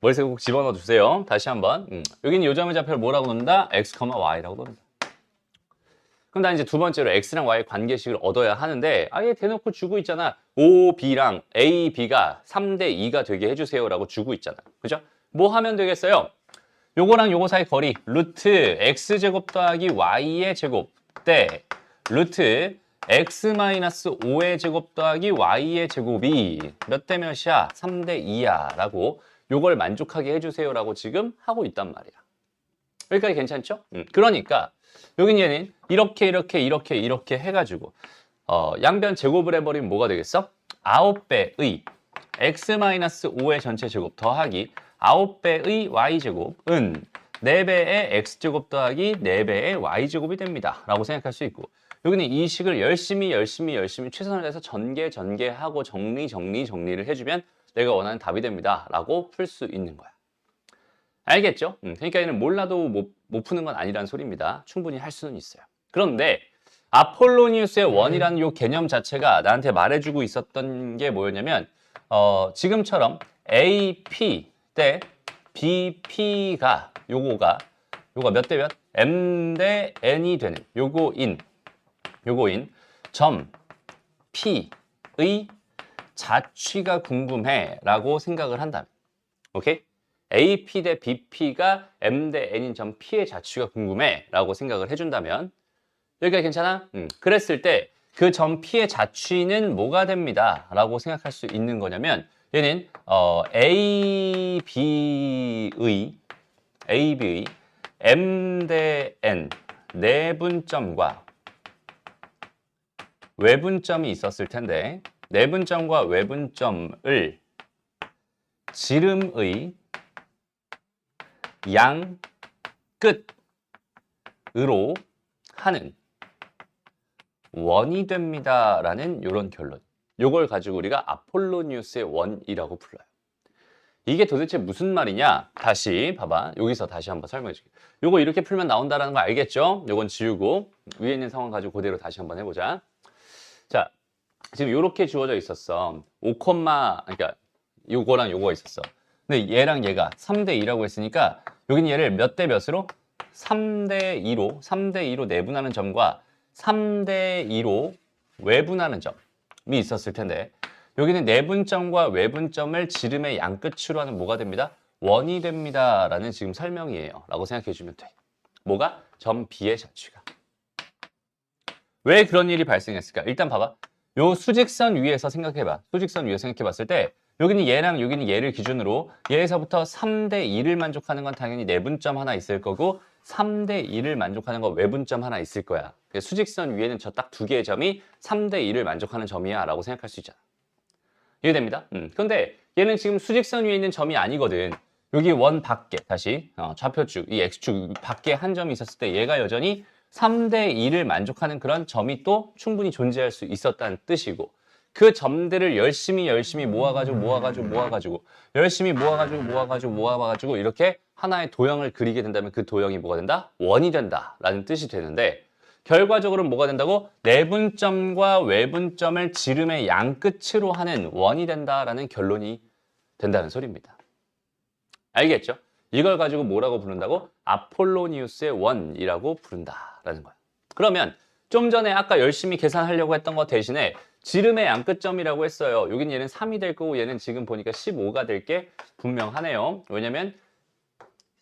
머릿속에 꼭 집어넣어 주세요. 다시 한번. 여기는 요점의 좌표를 뭐라고 놓는다? x, y라고 놓는다. 그럼 나 이제 두 번째로 x랑 y의 관계식을 얻어야 하는데 아예 대놓고 주고 있잖아. OB랑 AB가 3대 2가 되게 해주세요 라고 주고 있잖아. 그죠? 뭐 하면 되겠어요? 요거랑 요거 사이 거리 루트 x제곱 더하기 y의 제곱 대 루트 x-5의 제곱 더하기 y의 제곱이 몇 대 몇이야? 3대 2야 라고 요걸 만족하게 해주세요 라고 지금 하고 있단 말이야. 여기까지 괜찮죠? 그러니까 여긴 얘는 이렇게 해가지고 양변 제곱을 해버리면 뭐가 되겠어? 9배의 x-5의 전체 제곱 더하기 9배의 y제곱은 4배의 x제곱 더하기 4배의 y제곱이 됩니다 라고 생각할 수 있고 여기는 이 식을 열심히 최선을 다해서 전개하고 정리를 해주면 내가 원하는 답이 됩니다 라고 풀 수 있는 거야. 알겠죠? 그러니까 얘는 몰라도 못 푸는 건 아니라는 소리입니다. 충분히 할 수는 있어요. 그런데 아폴로니우스의 원이라는 요 개념 자체가 나한테 말해주고 있었던 게 뭐였냐면 지금처럼 AP 대 BP가 요거가 몇 대 몇? M 대 N이 되는 요거인 점 P의 자취가 궁금해 라고 생각을 한다면 오케이? AP 대 BP가 M 대 N인 점 P의 자취가 궁금해 라고 생각을 해준다면 여기가 괜찮아? 그랬을 때 그 점 P의 자취는 뭐가 됩니다 라고 생각할 수 있는 거냐면 얘는 AB의 M 대 N 내분점과 외분점이 있었을 텐데 내분점과 외분점을 지름의 양 끝으로 하는 원이 됩니다 라는 이런 결론. 요걸 가지고 우리가 아폴로니우스의 원이라고 불러요. 이게 도대체 무슨 말이냐? 다시 봐봐. 여기서 다시 한번 설명해 줄게요. 요거 이렇게 풀면 나온다는 거 알겠죠? 요건 지우고 위에 있는 상황 가지고 그대로 다시 한번 해보자. 자, 지금 요렇게 주어져 있었어. 5, 그러니까 요거랑 요거가 있었어. 근데 얘랑 얘가 3대 2라고 했으니까 여기는 얘를 몇 대 몇으로? 3대 2로 내분하는 점과 3대 2로 외분하는 점이 있었을 텐데 여기는 내분점과 외분점을 지름의 양끝으로 하는 뭐가 됩니다? 원이 됩니다 라는 지금 설명이에요 라고 생각해 주면 돼. 뭐가? 점 B의 자취가. 왜 그런 일이 발생했을까? 일단 봐봐. 요 수직선 위에서 생각해봐. 수직선 위에서 생각해봤을 때 여기는 얘랑 여기는 얘를 기준으로 얘에서부터 3대 2를 만족하는 건 당연히 내분점 하나 있을 거고 3대 2를 만족하는 거 외분점 하나 있을 거야. 수직선 위에는 저 딱 두 개의 점이 3대 2를 만족하는 점이야 라고 생각할 수 있잖아. 이해됩니다? 그런데 얘는 지금 수직선 위에 있는 점이 아니거든. 여기 원 밖에, 다시 좌표축, 이 x축 밖에 한 점이 있었을 때 얘가 여전히 3대 2를 만족하는 그런 점이 또 충분히 존재할 수 있었다는 뜻이고, 그 점들을 열심히 모아가지고 이렇게 하나의 도형을 그리게 된다면 그 도형이 뭐가 된다? 원이 된다라는 뜻이 되는데, 결과적으로는 뭐가 된다고? 내분점과 외분점을 지름의 양끝으로 하는 원이 된다라는 결론이 된다는 소리입니다. 알겠죠? 이걸 가지고 뭐라고 부른다고? 아폴로니우스의 원이라고 부른다라는 거야. 그러면 좀 전에 아까 열심히 계산하려고 했던 거 대신에 지름의 양끝점이라고 했어요. 여긴 얘는 3이 될 거고 얘는 지금 보니까 15가 될 게 분명하네요. 왜냐면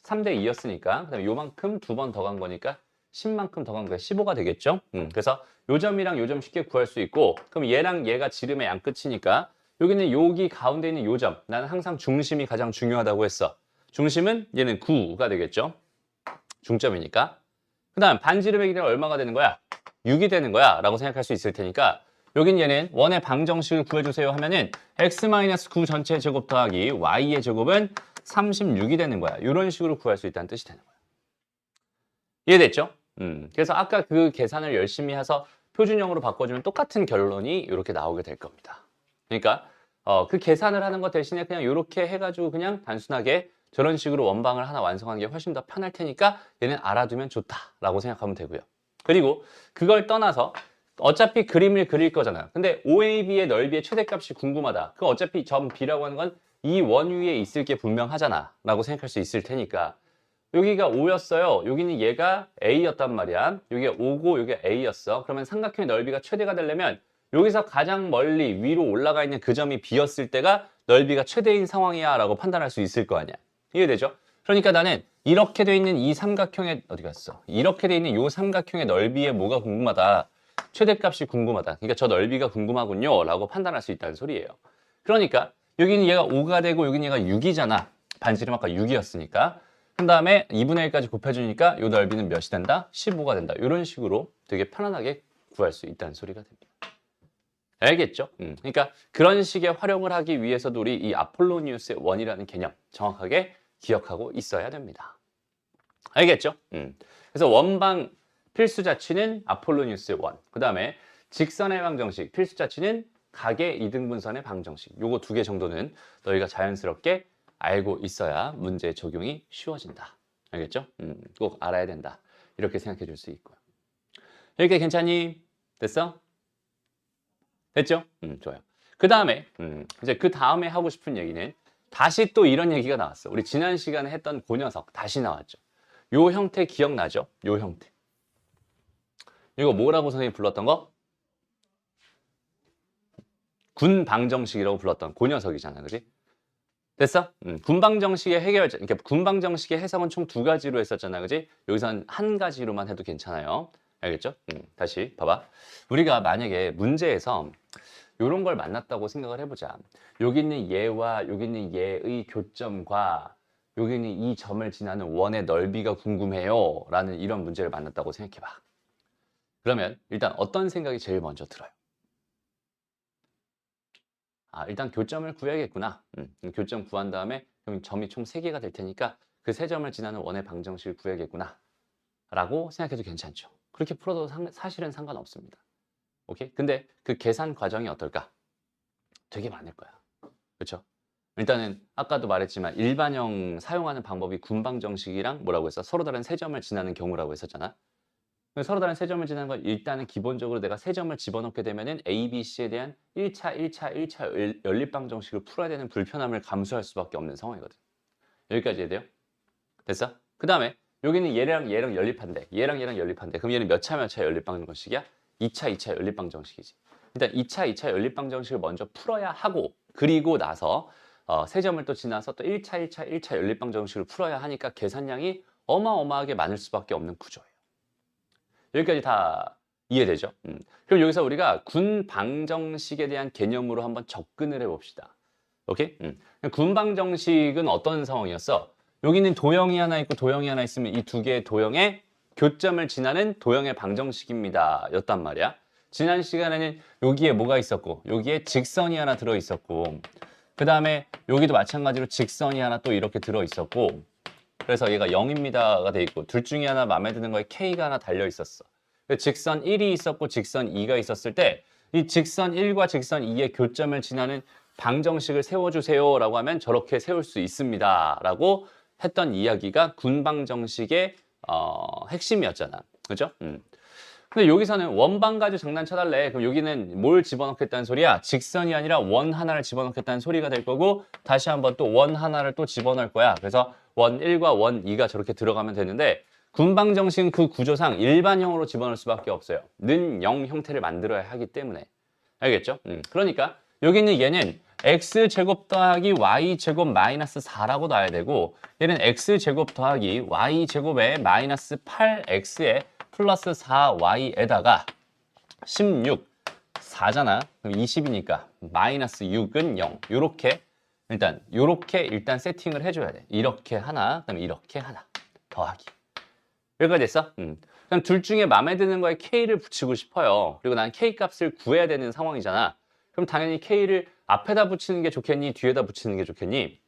3대 2였으니까. 그다음에 요만큼 두 번 더 간 거니까 10만큼 더 간 거야. 15가 되겠죠? 그래서 요 점이랑 요 점 쉽게 구할 수 있고, 그럼 얘랑 얘가 지름의 양끝이니까 여기는 여기 가운데 있는 요 점. 나는 항상 중심이 가장 중요하다고 했어. 중심은 얘는 9가 되겠죠? 중점이니까. 그 다음 반지름의 길이는 얼마가 되는 거야? 6이 되는 거야 라고 생각할 수 있을 테니까, 여긴 얘는 원의 방정식을 구해주세요 하면은 x-9 전체 제곱 더하기 y의 제곱은 36이 되는 거야. 이런 식으로 구할 수 있다는 뜻이 되는 거야. 이해됐죠? 그래서 아까 그 계산을 열심히 해서 표준형으로 바꿔주면 똑같은 결론이 이렇게 나오게 될 겁니다. 그러니까 그 계산을 하는 것 대신에 그냥 이렇게 해가지고 그냥 단순하게 저런 식으로 원방을 하나 완성하는 게 훨씬 더 편할 테니까 얘는 알아두면 좋다라고 생각하면 되고요. 그리고 그걸 떠나서 어차피 그림을 그릴 거잖아요. 근데 OAB의 넓이의 최대값이 궁금하다. 그 어차피 점 B라고 하는 건 이 원 위에 있을 게 분명하잖아 라고 생각할 수 있을 테니까, 여기가 5였어요. 여기는 얘가 A였단 말이야. 여기가 5고 여기가 A였어. 그러면 삼각형의 넓이가 최대가 되려면 여기서 가장 멀리 위로 올라가 있는 그 점이 B였을 때가 넓이가 최대인 상황이야 라고 판단할 수 있을 거 아니야. 이해되죠? 그러니까 나는 이렇게 돼 있는 이 삼각형의, 어디 갔어? 이렇게 돼 있는 이 삼각형의 넓이에 뭐가 궁금하다? 최대값이 궁금하다. 그러니까 저 넓이가 궁금하군요 라고 판단할 수 있다는 소리예요. 그러니까 여기는 얘가 5가 되고 여기는 얘가 6이잖아. 반지름 아까 6이었으니까. 그 다음에 2분의 1까지 곱해주니까 이 넓이는 몇이 된다? 15가 된다. 이런 식으로 되게 편안하게 구할 수 있다는 소리가 됩니다. 알겠죠? 그러니까 그런 식의 활용을 하기 위해서도 우리 이 아폴로니우스의 원이라는 개념 정확하게 기억하고 있어야 됩니다. 알겠죠? 그래서 원방 필수 자취는 아폴로니우스의 원. 그 다음에 직선의 방정식 필수 자취는 각의 이등분선의 방정식. 요거 두 개 정도는 너희가 자연스럽게 알고 있어야 문제 적용이 쉬워진다. 알겠죠? 꼭 알아야 된다. 이렇게 생각해 줄 수 있고요. 이렇게 괜찮니? 됐어? 됐죠? 좋아요. 그 다음에 이제 그 다음에 하고 싶은 얘기는 다시 또 이런 얘기가 나왔어. 우리 지난 시간에 했던 그 녀석 다시 나왔죠. 요 형태 기억나죠? 요 형태. 이거 뭐라고 선생님이 불렀던 거? 군방정식이라고 불렀던 그 녀석이잖아. 그지? 됐어? 군방정식의 해결자, 그러니까 군방정식의 해석은 총 두 가지로 했었잖아. 그지? 여기선 한 가지로만 해도 괜찮아요. 알겠죠? 다시 봐봐. 우리가 만약에 문제에서 이런 걸 만났다고 생각을 해보자. 여기 있는 얘와 여기 있는 얘의 교점과 여기 있는 이 점을 지나는 원의 넓이가 궁금해요 라는 이런 문제를 만났다고 생각해봐. 그러면 일단 어떤 생각이 제일 먼저 들어요? 일단 교점을 구해야겠구나. 교점 구한 다음에 그럼 점이 총 3개가 될 테니까 그 3점을 지나는 원의 방정식을 구해야겠구나 라고 생각해도 괜찮죠. 그렇게 풀어도 사실은 상관없습니다. 오케이? 근데 그 계산 과정이 어떨까? 되게 많을 거야. 그렇죠? 일단은 아까도 말했지만 일반형 사용하는 방법이 군방정식이랑 뭐라고 했어? 서로 다른 3점을 지나는 경우라고 했었잖아. 서로 다른 3점을 지나는 건 일단은 기본적으로 내가 3점을 집어넣게 되면은 A, B, C에 대한 1차 연립방정식을 풀어야 되는 불편함을 감수할 수밖에 없는 상황이거든. 여기까지 해야 돼요? 됐어? 그 다음에 여기는 얘랑 연립한대. 얘랑 연립한대. 그럼 얘는 몇 차 연립방정식이야? 2차 연립방정식이지. 일단 2차 연립방정식을 먼저 풀어야 하고, 그리고 나서 3점을 또 지나서 또 1차 연립방정식을 풀어야 하니까 계산량이 어마어마하게 많을 수밖에 없는 구조예요. 여기까지 다 이해되죠? 그럼 여기서 우리가 군방정식에 대한 개념으로 한번 접근을 해봅시다. 오케이? 군방정식은 어떤 상황이었어? 여기는 도형이 하나 있고 도형이 하나 있으면 이 두 개의 도형의 교점을 지나는 도형의 방정식입니다. 였단 말이야. 지난 시간에는 여기에 뭐가 있었고 여기에 직선이 하나 들어있었고 그 다음에 여기도 마찬가지로 직선이 하나 또 이렇게 들어있었고 그래서 얘가 0입니다가 돼 있고 둘 중에 하나 마음에 드는 거에 K가 하나 달려 있었어. 직선 1이 있었고 직선 2가 있었을 때 이 직선 1과 직선 2의 교점을 지나는 방정식을 세워주세요 라고 하면 저렇게 세울 수 있습니다 라고 했던 이야기가 군방정식의 핵심이었잖아. 그죠? 근데 여기서는 원방 가지고 장난쳐달래. 그럼 여기는 뭘 집어넣겠다는 소리야? 직선이 아니라 원 하나를 집어넣겠다는 소리가 될 거고 다시 한번 또 원 하나를 또 집어넣을 거야. 그래서 원 1과 원 2가 저렇게 들어가면 되는데 군방정식은 그 구조상 일반형으로 집어넣을 수밖에 없어요. 는 0 형태를 만들어야 하기 때문에. 알겠죠? 그러니까 여기 있는 얘는 x제곱 더하기 y제곱 마이너스 4라고 놔야 되고 얘는 x제곱 더하기 y제곱에 마이너스 8x에 플러스 4y에다가 16, 4잖아. 그럼 20이니까 마이너스 6은 0. 요렇게 일단 세팅을 해줘야 돼. 이렇게 하나, 그다음에 이렇게 하나 더하기. 여기까지 됐어? 그럼 둘 중에 마음에 드는 거에 K를 붙이고 싶어요. 그리고 난 K 값을 구해야 되는 상황이잖아. 그럼 당연히 K를 앞에다 붙이는 게 좋겠니? 뒤에다 붙이는 게 좋겠니?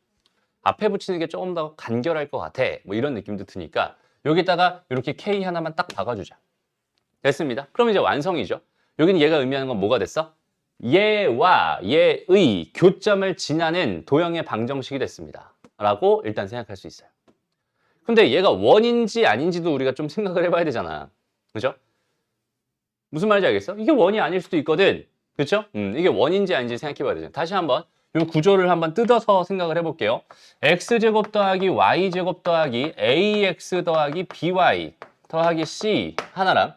앞에 붙이는 게 조금 더 간결할 것 같아. 뭐 이런 느낌도 드니까 여기다가 이렇게 K 하나만 딱 박아주자. 됐습니다. 그럼 이제 완성이죠. 여기는 얘가 의미하는 건 뭐가 됐어? 얘와 얘의 교점을 지나는 도형의 방정식이 됐습니다. 라고 일단 생각할 수 있어요. 근데 얘가 원인지 아닌지도 우리가 좀 생각을 해봐야 되잖아. 그죠? 무슨 말인지 알겠어? 이게 원이 아닐 수도 있거든. 그렇죠? 이게 원인지 아닌지 생각해봐야 되잖아. 다시 한번 이 구조를 한번 뜯어서 생각을 해볼게요. x제곱 더하기 y제곱 더하기 ax 더하기 by 더하기 c 하나랑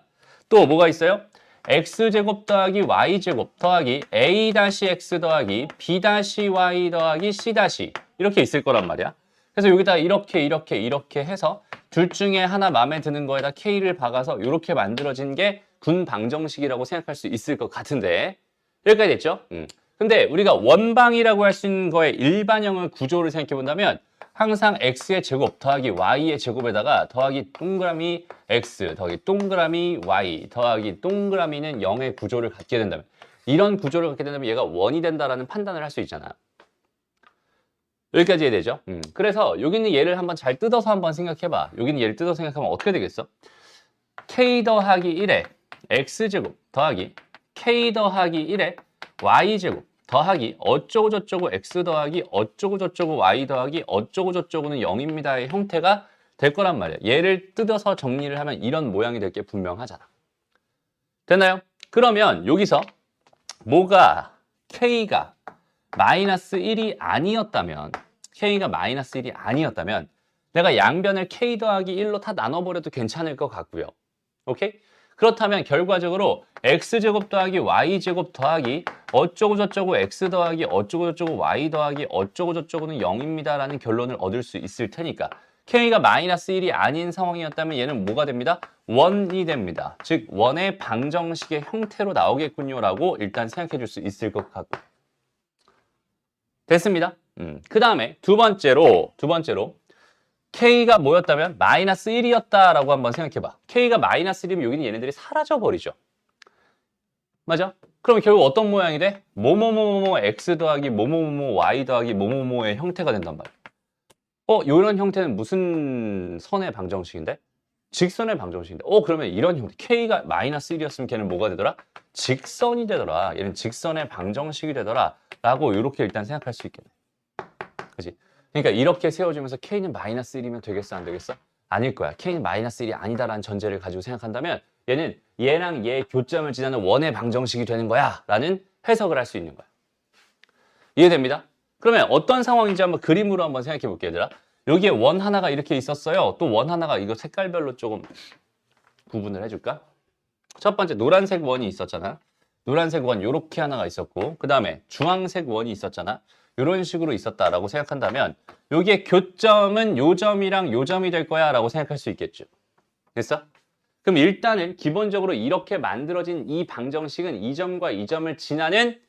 또 뭐가 있어요? x제곱 더하기 y제곱 더하기 a-x 더하기 b-y 더하기 c- 이렇게 있을 거란 말이야. 그래서 여기다 이렇게 해서 둘 중에 하나 마음에 드는 거에다 K를 박아서 이렇게 만들어진 게 군방정식이라고 생각할 수 있을 것 같은데 여기까지 됐죠? 근데 우리가 원방이라고 할 수 있는 거의 일반형의 구조를 생각해 본다면 항상 x의 제곱 더하기 y의 제곱에다가 더하기 동그라미 x 더하기 동그라미 y 더하기 동그라미는 0의 구조를 갖게 된다면 이런 구조를 갖게 된다면 얘가 원이 된다라는 판단을 할 수 있잖아. 여기까지 이해되죠? 그래서 여기 있는 얘를 한번 잘 뜯어서 한번 생각해봐. 여기 있는 얘를 뜯어서 생각하면 어떻게 되겠어? k 더하기 1에 x제곱 더하기 k 더하기 1에 y제곱 더하기 어쩌고저쩌고 x 더하기 어쩌고저쩌고 y 더하기 어쩌고저쩌고는 0입니다의 형태가 될 거란 말이야. 얘를 뜯어서 정리를 하면 이런 모양이 될 게 분명하잖아. 됐나요? 그러면 여기서 뭐가 k가 마이너스 1이 아니었다면 K가 마이너스 1이 아니었다면 내가 양변을 K 더하기 1로 다 나눠버려도 괜찮을 것 같고요. 오케이? 그렇다면 결과적으로 X제곱 더하기 Y제곱 더하기 어쩌고저쩌고 X 더하기 어쩌고저쩌고 Y 더하기 어쩌고저쩌고는 0입니다 라는 결론을 얻을 수 있을 테니까 K가 마이너스 1이 아닌 상황이었다면 얘는 뭐가 됩니다? 원이 됩니다. 즉 원의 방정식의 형태로 나오겠군요 라고 일단 생각해 줄 수 있을 것 같고 됐습니다. 그 다음에 두 번째로 K가 뭐였다면 마이너스 1이었다라고 한번 생각해봐. K가 마이너스 1이면 여기는 얘네들이 사라져버리죠. 맞아? 그럼 결국 어떤 모양이 돼? 뭐뭐뭐뭐 X 더하기 뭐뭐뭐뭐 Y 더하기 뭐뭐뭐의 형태가 된단 말이야. 이런 형태는 무슨 선의 방정식인데? 직선의 방정식인데. 그러면 이런 형태 K가 마이너스 1이었으면 걔는 뭐가 되더라? 직선이 되더라. 얘는 직선의 방정식이 되더라. 라고 이렇게 일단 생각할 수 있겠네. 그지? 그러니까 이렇게 세워주면서 K는 마이너스 1이면 되겠어? 안 되겠어? 아닐 거야. K는 마이너스 1이 아니다라는 전제를 가지고 생각한다면 얘는 얘랑 얘의 교점을 지나는 원의 방정식이 되는 거야. 라는 해석을 할 수 있는 거야. 이해됩니다? 그러면 어떤 상황인지 한번 그림으로 한번 생각해 볼게요, 얘들아. 여기에 원 하나가 이렇게 있었어요. 또 원 하나가 이거 색깔별로 조금 구분을 해줄까? 첫 번째 노란색 원이 있었잖아. 노란색 원 이렇게 하나가 있었고 그 다음에 주황색 원이 있었잖아. 이런 식으로 있었다라고 생각한다면 여기에 교점은 요 점이랑 요 점이 될 거야 라고 생각할 수 있겠죠. 됐어? 그럼 일단은 기본적으로 이렇게 만들어진 이 방정식은 이 점과 이 점을 지나는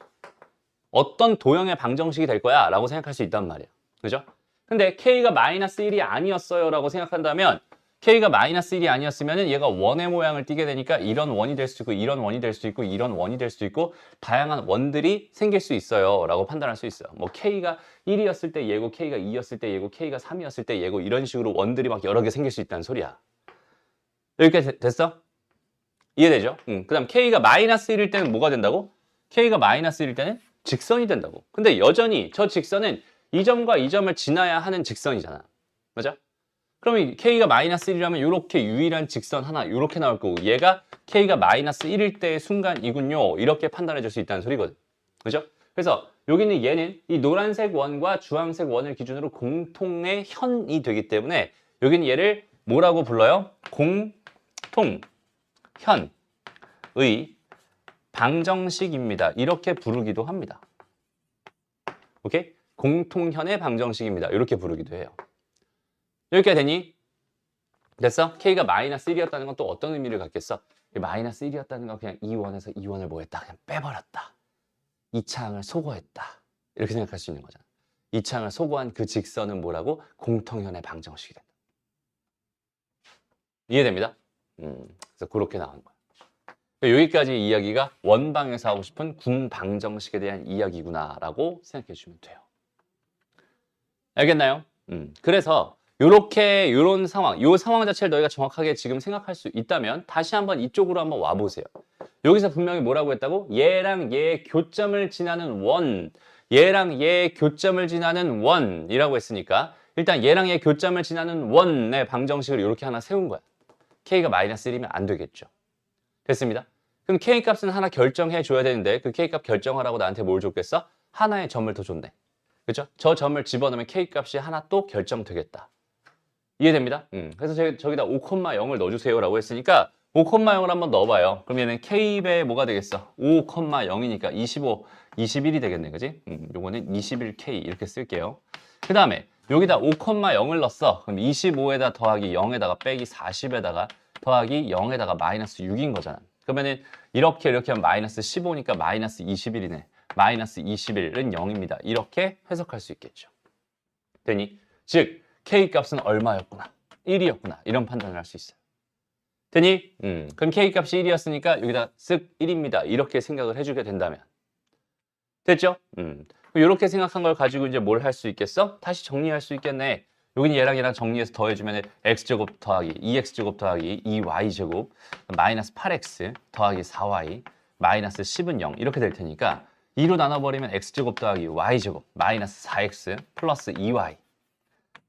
어떤 도형의 방정식이 될 거야 라고 생각할 수 있단 말이야. 그죠? 근데 K가 마이너스 1이 아니었어요 라고 생각한다면 K가 마이너스 1이 아니었으면 얘가 원의 모양을 띠게 되니까 이런 원이 될 수 있고 이런 원이 될 수 있고 이런 원이 될 수 있고 다양한 원들이 생길 수 있어요 라고 판단할 수 있어요. 뭐 K가 1이었을 때 얘고 K가 2였을 때 얘고 K가 3이었을 때 얘고 이런 식으로 원들이 막 여러 개 생길 수 있다는 소리야. 여기까지 됐어? 이해되죠? 그 다음 K가 마이너스 1일 때는 뭐가 된다고? K가 마이너스 1일 때는 직선이 된다고. 근데 여전히 저 직선은 이 점과 이 점을 지나야 하는 직선이잖아. 맞아? 그러면 K가 마이너스 1이라면 이렇게 유일한 직선 하나 이렇게 나올 거고 얘가 K가 마이너스 1일 때의 순간이군요. 이렇게 판단해 줄 수 있다는 소리거든. 그죠? 그래서 여기는 얘는 이 노란색 원과 주황색 원을 기준으로 공통의 현이 되기 때문에 여기는 얘를 뭐라고 불러요? 공통현의 방정식입니다. 이렇게 부르기도 합니다. 오케이? 공통현의 방정식입니다. 이렇게 부르기도 해요. 여기까지 되니? 됐어? K가 마이너스 1이었다는 건 또 어떤 의미를 갖겠어? 마이너스 1이었다는 건 그냥 이 원에서 이 원을 뭐 했다? 그냥 빼버렸다. 이 창을 소거했다. 이렇게 생각할 수 있는 거잖아. 이 창을 소거한 그 직선은 뭐라고? 공통현의 방정식이 된다. 이해됩니다? 그래서 그렇게 나오는 거야. 여기까지 이야기가 원방에서 하고 싶은 군방정식에 대한 이야기구나라고 생각해 주시면 돼요. 알겠나요? 그래서 요런 상황, 요 상황 자체를 너희가 정확하게 지금 생각할 수 있다면 다시 한번 이쪽으로 한번 와보세요. 여기서 분명히 뭐라고 했다고? 얘랑 얘 교점을 지나는 원, 얘랑 얘 교점을 지나는 원이라고 했으니까 일단 얘랑 얘 교점을 지나는 원의 방정식을 이렇게 하나 세운 거야. K가 마이너스 1이면 안 되겠죠. 됐습니다. 그럼 K 값은 하나 결정해 줘야 되는데 그 K 값 결정하라고 나한테 뭘 줬겠어? 하나의 점을 더 줬네. 그렇죠? 저 점을 집어넣으면 K 값이 하나 또 결정되겠다. 이해됩니다? 그래서 저기다 5,0을 넣어주세요라고 했으니까 5,0을 한번 넣어봐요. 그럼 얘는 K배 뭐가 되겠어? 5,0이니까 25, 21이 되겠네, 그지? 요거는 21K 이렇게 쓸게요. 그 다음에 여기다 5,0을 넣었어. 그럼 25에다 더하기 0에다가 빼기 40에다가 더하기 0에다가 마이너스 6인 거잖아. 그러면은 이렇게 하면 마이너스 15니까 마이너스 21이네. 마이너스 21은 0입니다. 이렇게 해석할 수 있겠죠. 되니? 즉 K 값은 얼마였구나. 1이었구나. 이런 판단을 할 수 있어요. 되니? 그럼 K 값이 1이었으니까 여기다 쓱 1입니다. 이렇게 생각을 해주게 된다면. 됐죠? 이렇게 생각한 걸 가지고 이제 뭘 할 수 있겠어? 다시 정리할 수 있겠네. 여기는 얘랑 정리해서 더해주면 x제곱 더하기 2x제곱 더하기 2y제곱 마이너스 8x 더하기 4y 마이너스 10은 0 이렇게 될 테니까 2로 나눠버리면 x제곱 더하기 y제곱 마이너스 4x 플러스 2y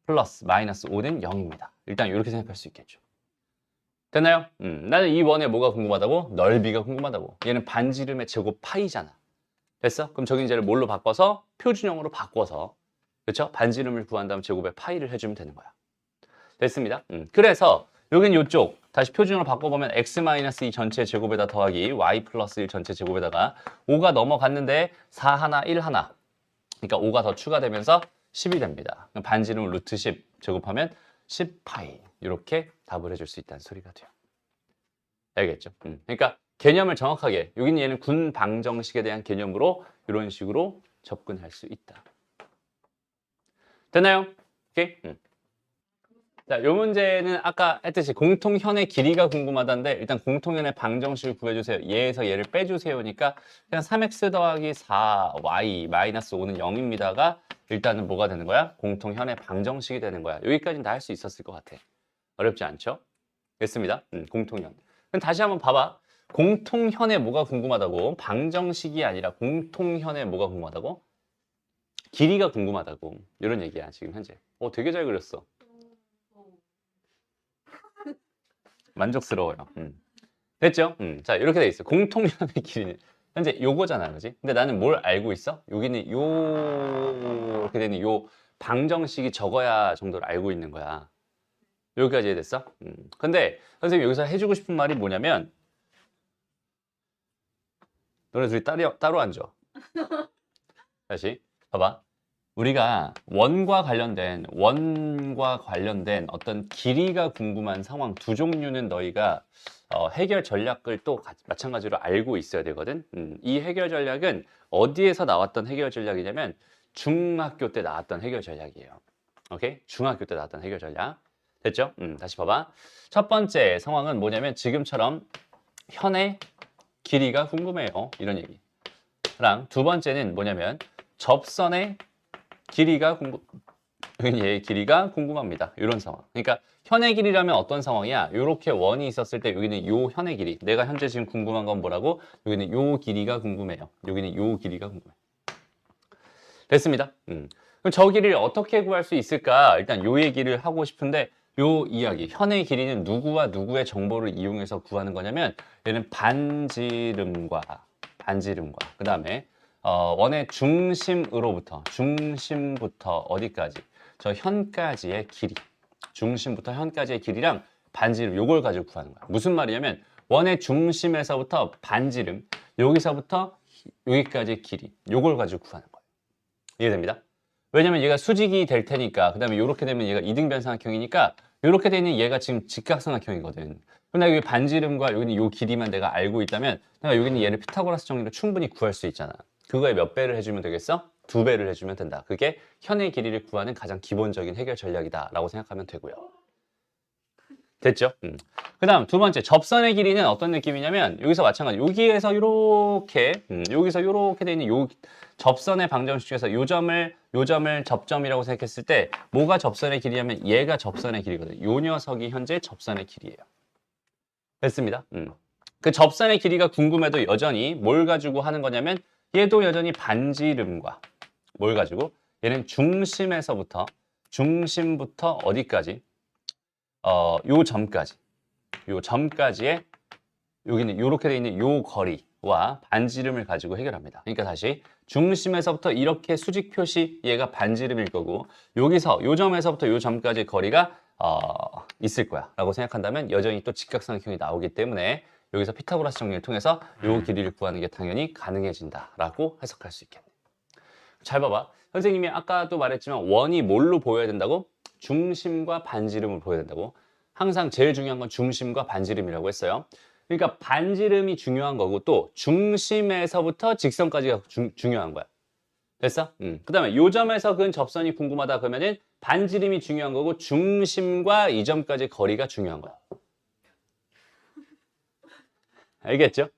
플러스 마이너스 5는 0입니다. 일단 이렇게 생각할 수 있겠죠. 됐나요? 나는 이 원의 뭐가 궁금하다고? 넓이가 궁금하다고. 얘는 반지름의 제곱 파이잖아. 됐어? 그럼 저기 이제를 뭘로 바꿔서? 표준형으로 바꿔서 그렇죠? 반지름을 구한 다음 제곱에 파이를 해주면 되는 거야. 됐습니다. 그래서 여긴 이쪽 다시 표준으로 바꿔보면 x-2 전체 제곱에다 더하기 y 플러스 1 전체 제곱에다가 5가 넘어갔는데 4 하나 1 하나 그러니까 5가 더 추가되면서 10이 됩니다. 반지름 루트 10 제곱하면 10파이 이렇게 답을 해줄 수 있다는 소리가 돼요. 알겠죠? 그러니까 개념을 정확하게 여기는 얘는 군 방정식에 대한 개념으로 이런 식으로 접근할 수 있다. 됐나요? 오케이? 자, 이 문제는 아까 했듯이 공통현의 길이가 궁금하다는데 일단 공통현의 방정식을 구해주세요. 얘에서 얘를 빼주세요니까 그냥 3x 더하기 4y 마이너스 5는 0입니다가 일단은 뭐가 되는 거야? 공통현의 방정식이 되는 거야. 여기까지는 다 할 수 있었을 것 같아. 어렵지 않죠? 됐습니다. 공통현. 그럼 다시 한번 봐봐. 공통현의 뭐가 궁금하다고? 방정식이 아니라 공통현의 뭐가 궁금하다고? 길이가 궁금하다고. 이런 얘기야 지금 현재. 되게 잘 그렸어. 만족스러워요. 됐죠? 자 이렇게 돼 있어. 공통현의 길이는 현재 요거잖아, 그지? 근데 나는 뭘 알고 있어? 여기는 이렇게 되는 요 방정식이 적어야 정도를 알고 있는 거야. 여기까지 이해됐어? 근데 선생님 여기서 해주고 싶은 말이 뭐냐면 너네 둘이 따로 앉아. 다시 봐봐. 우리가 원과 관련된 어떤 길이가 궁금한 상황 두 종류는 너희가 해결 전략을 또 마찬가지로 알고 있어야 되거든. 이 해결 전략은 어디에서 나왔던 해결 전략이냐면 중학교 때 나왔던 해결 전략이에요. 오케이? 중학교 때 나왔던 해결 전략. 됐죠? 다시 봐봐. 첫 번째 상황은 뭐냐면 지금처럼 현의 길이가 궁금해요. 이런 얘기. 랑 두 번째는 뭐냐면 접선의 길이가 얘의 길이가 궁금합니다. 이런 상황. 그러니까 현의 길이라면 어떤 상황이야? 이렇게 원이 있었을 때 여기는 요 현의 길이. 내가 현재 지금 궁금한 건 뭐라고? 여기는 요 길이가 궁금해요. 여기는 요 길이가 궁금해요. 됐습니다. 그럼 저 길이를 어떻게 구할 수 있을까? 일단 요 얘기를 하고 싶은데 요 이야기, 현의 길이는 누구와 누구의 정보를 이용해서 구하는 거냐면 얘는 반지름과 그 다음에 원의 중심부터 어디까지? 저 현까지의 길이. 중심부터 현까지의 길이랑 반지름 요걸 가지고 구하는 거야. 무슨 말이냐면 원의 중심에서부터 반지름, 여기서부터 여기까지의 길이. 요걸 가지고 구하는 거야. 이해됩니다? 왜냐면 얘가 수직이 될 테니까, 그 다음에 이렇게 되면 얘가 이등변삼각형이니까 이렇게 되는 얘가 지금 직각삼각형이거든. 그럼 내가 여기 반지름과 여기는 요 길이만 내가 알고 있다면 내가 여기는 얘를 피타고라스 정리로 충분히 구할 수 있잖아. 그거에 몇 배를 해주면 되겠어? 2배를 해주면 된다. 그게 현의 길이를 구하는 가장 기본적인 해결 전략이다 라고 생각하면 되고요. 됐죠? 그 다음 두 번째, 접선의 길이는 어떤 느낌이냐면 여기서 마찬가지, 여기에서 여기서 이렇게 돼 있는 요 접선의 방정식 중에서 요 점을 접점이라고 생각했을 때 뭐가 접선의 길이냐면 얘가 접선의 길이거든요. 요 녀석이 현재 접선의 길이에요. 됐습니다. 그 접선의 길이가 궁금해도 여전히 뭘 가지고 하는 거냐면 얘도 여전히 반지름과 뭘 가지고 얘는 중심부터 어디까지? 요 점까지의 여기는 이렇게 돼 있는 요 거리와 반지름을 가지고 해결합니다. 그러니까 다시 중심에서부터 이렇게 수직 표시 얘가 반지름일 거고 여기서 요 점에서부터 요 점까지 거리가 있을 거야 라고 생각한다면 여전히 또 직각삼각형이 나오기 때문에 여기서 피타고라스 정리를 통해서 요 길이를 구하는 게 당연히 가능해진다 라고 해석할 수 있겠네. 잘 봐봐. 선생님이 아까도 말했지만 원이 뭘로 보여야 된다고? 중심과 반지름을 보여야 된다고. 항상 제일 중요한 건 중심과 반지름이라고 했어요. 그러니까 반지름이 중요한 거고 또 중심에서부터 직선까지가 중요한 거야. 됐어? 그 다음에 요 점에서 그은 접선이 궁금하다 그러면은 반지름이 중요한 거고 중심과 이 점까지 거리가 중요한 거야. 알겠죠?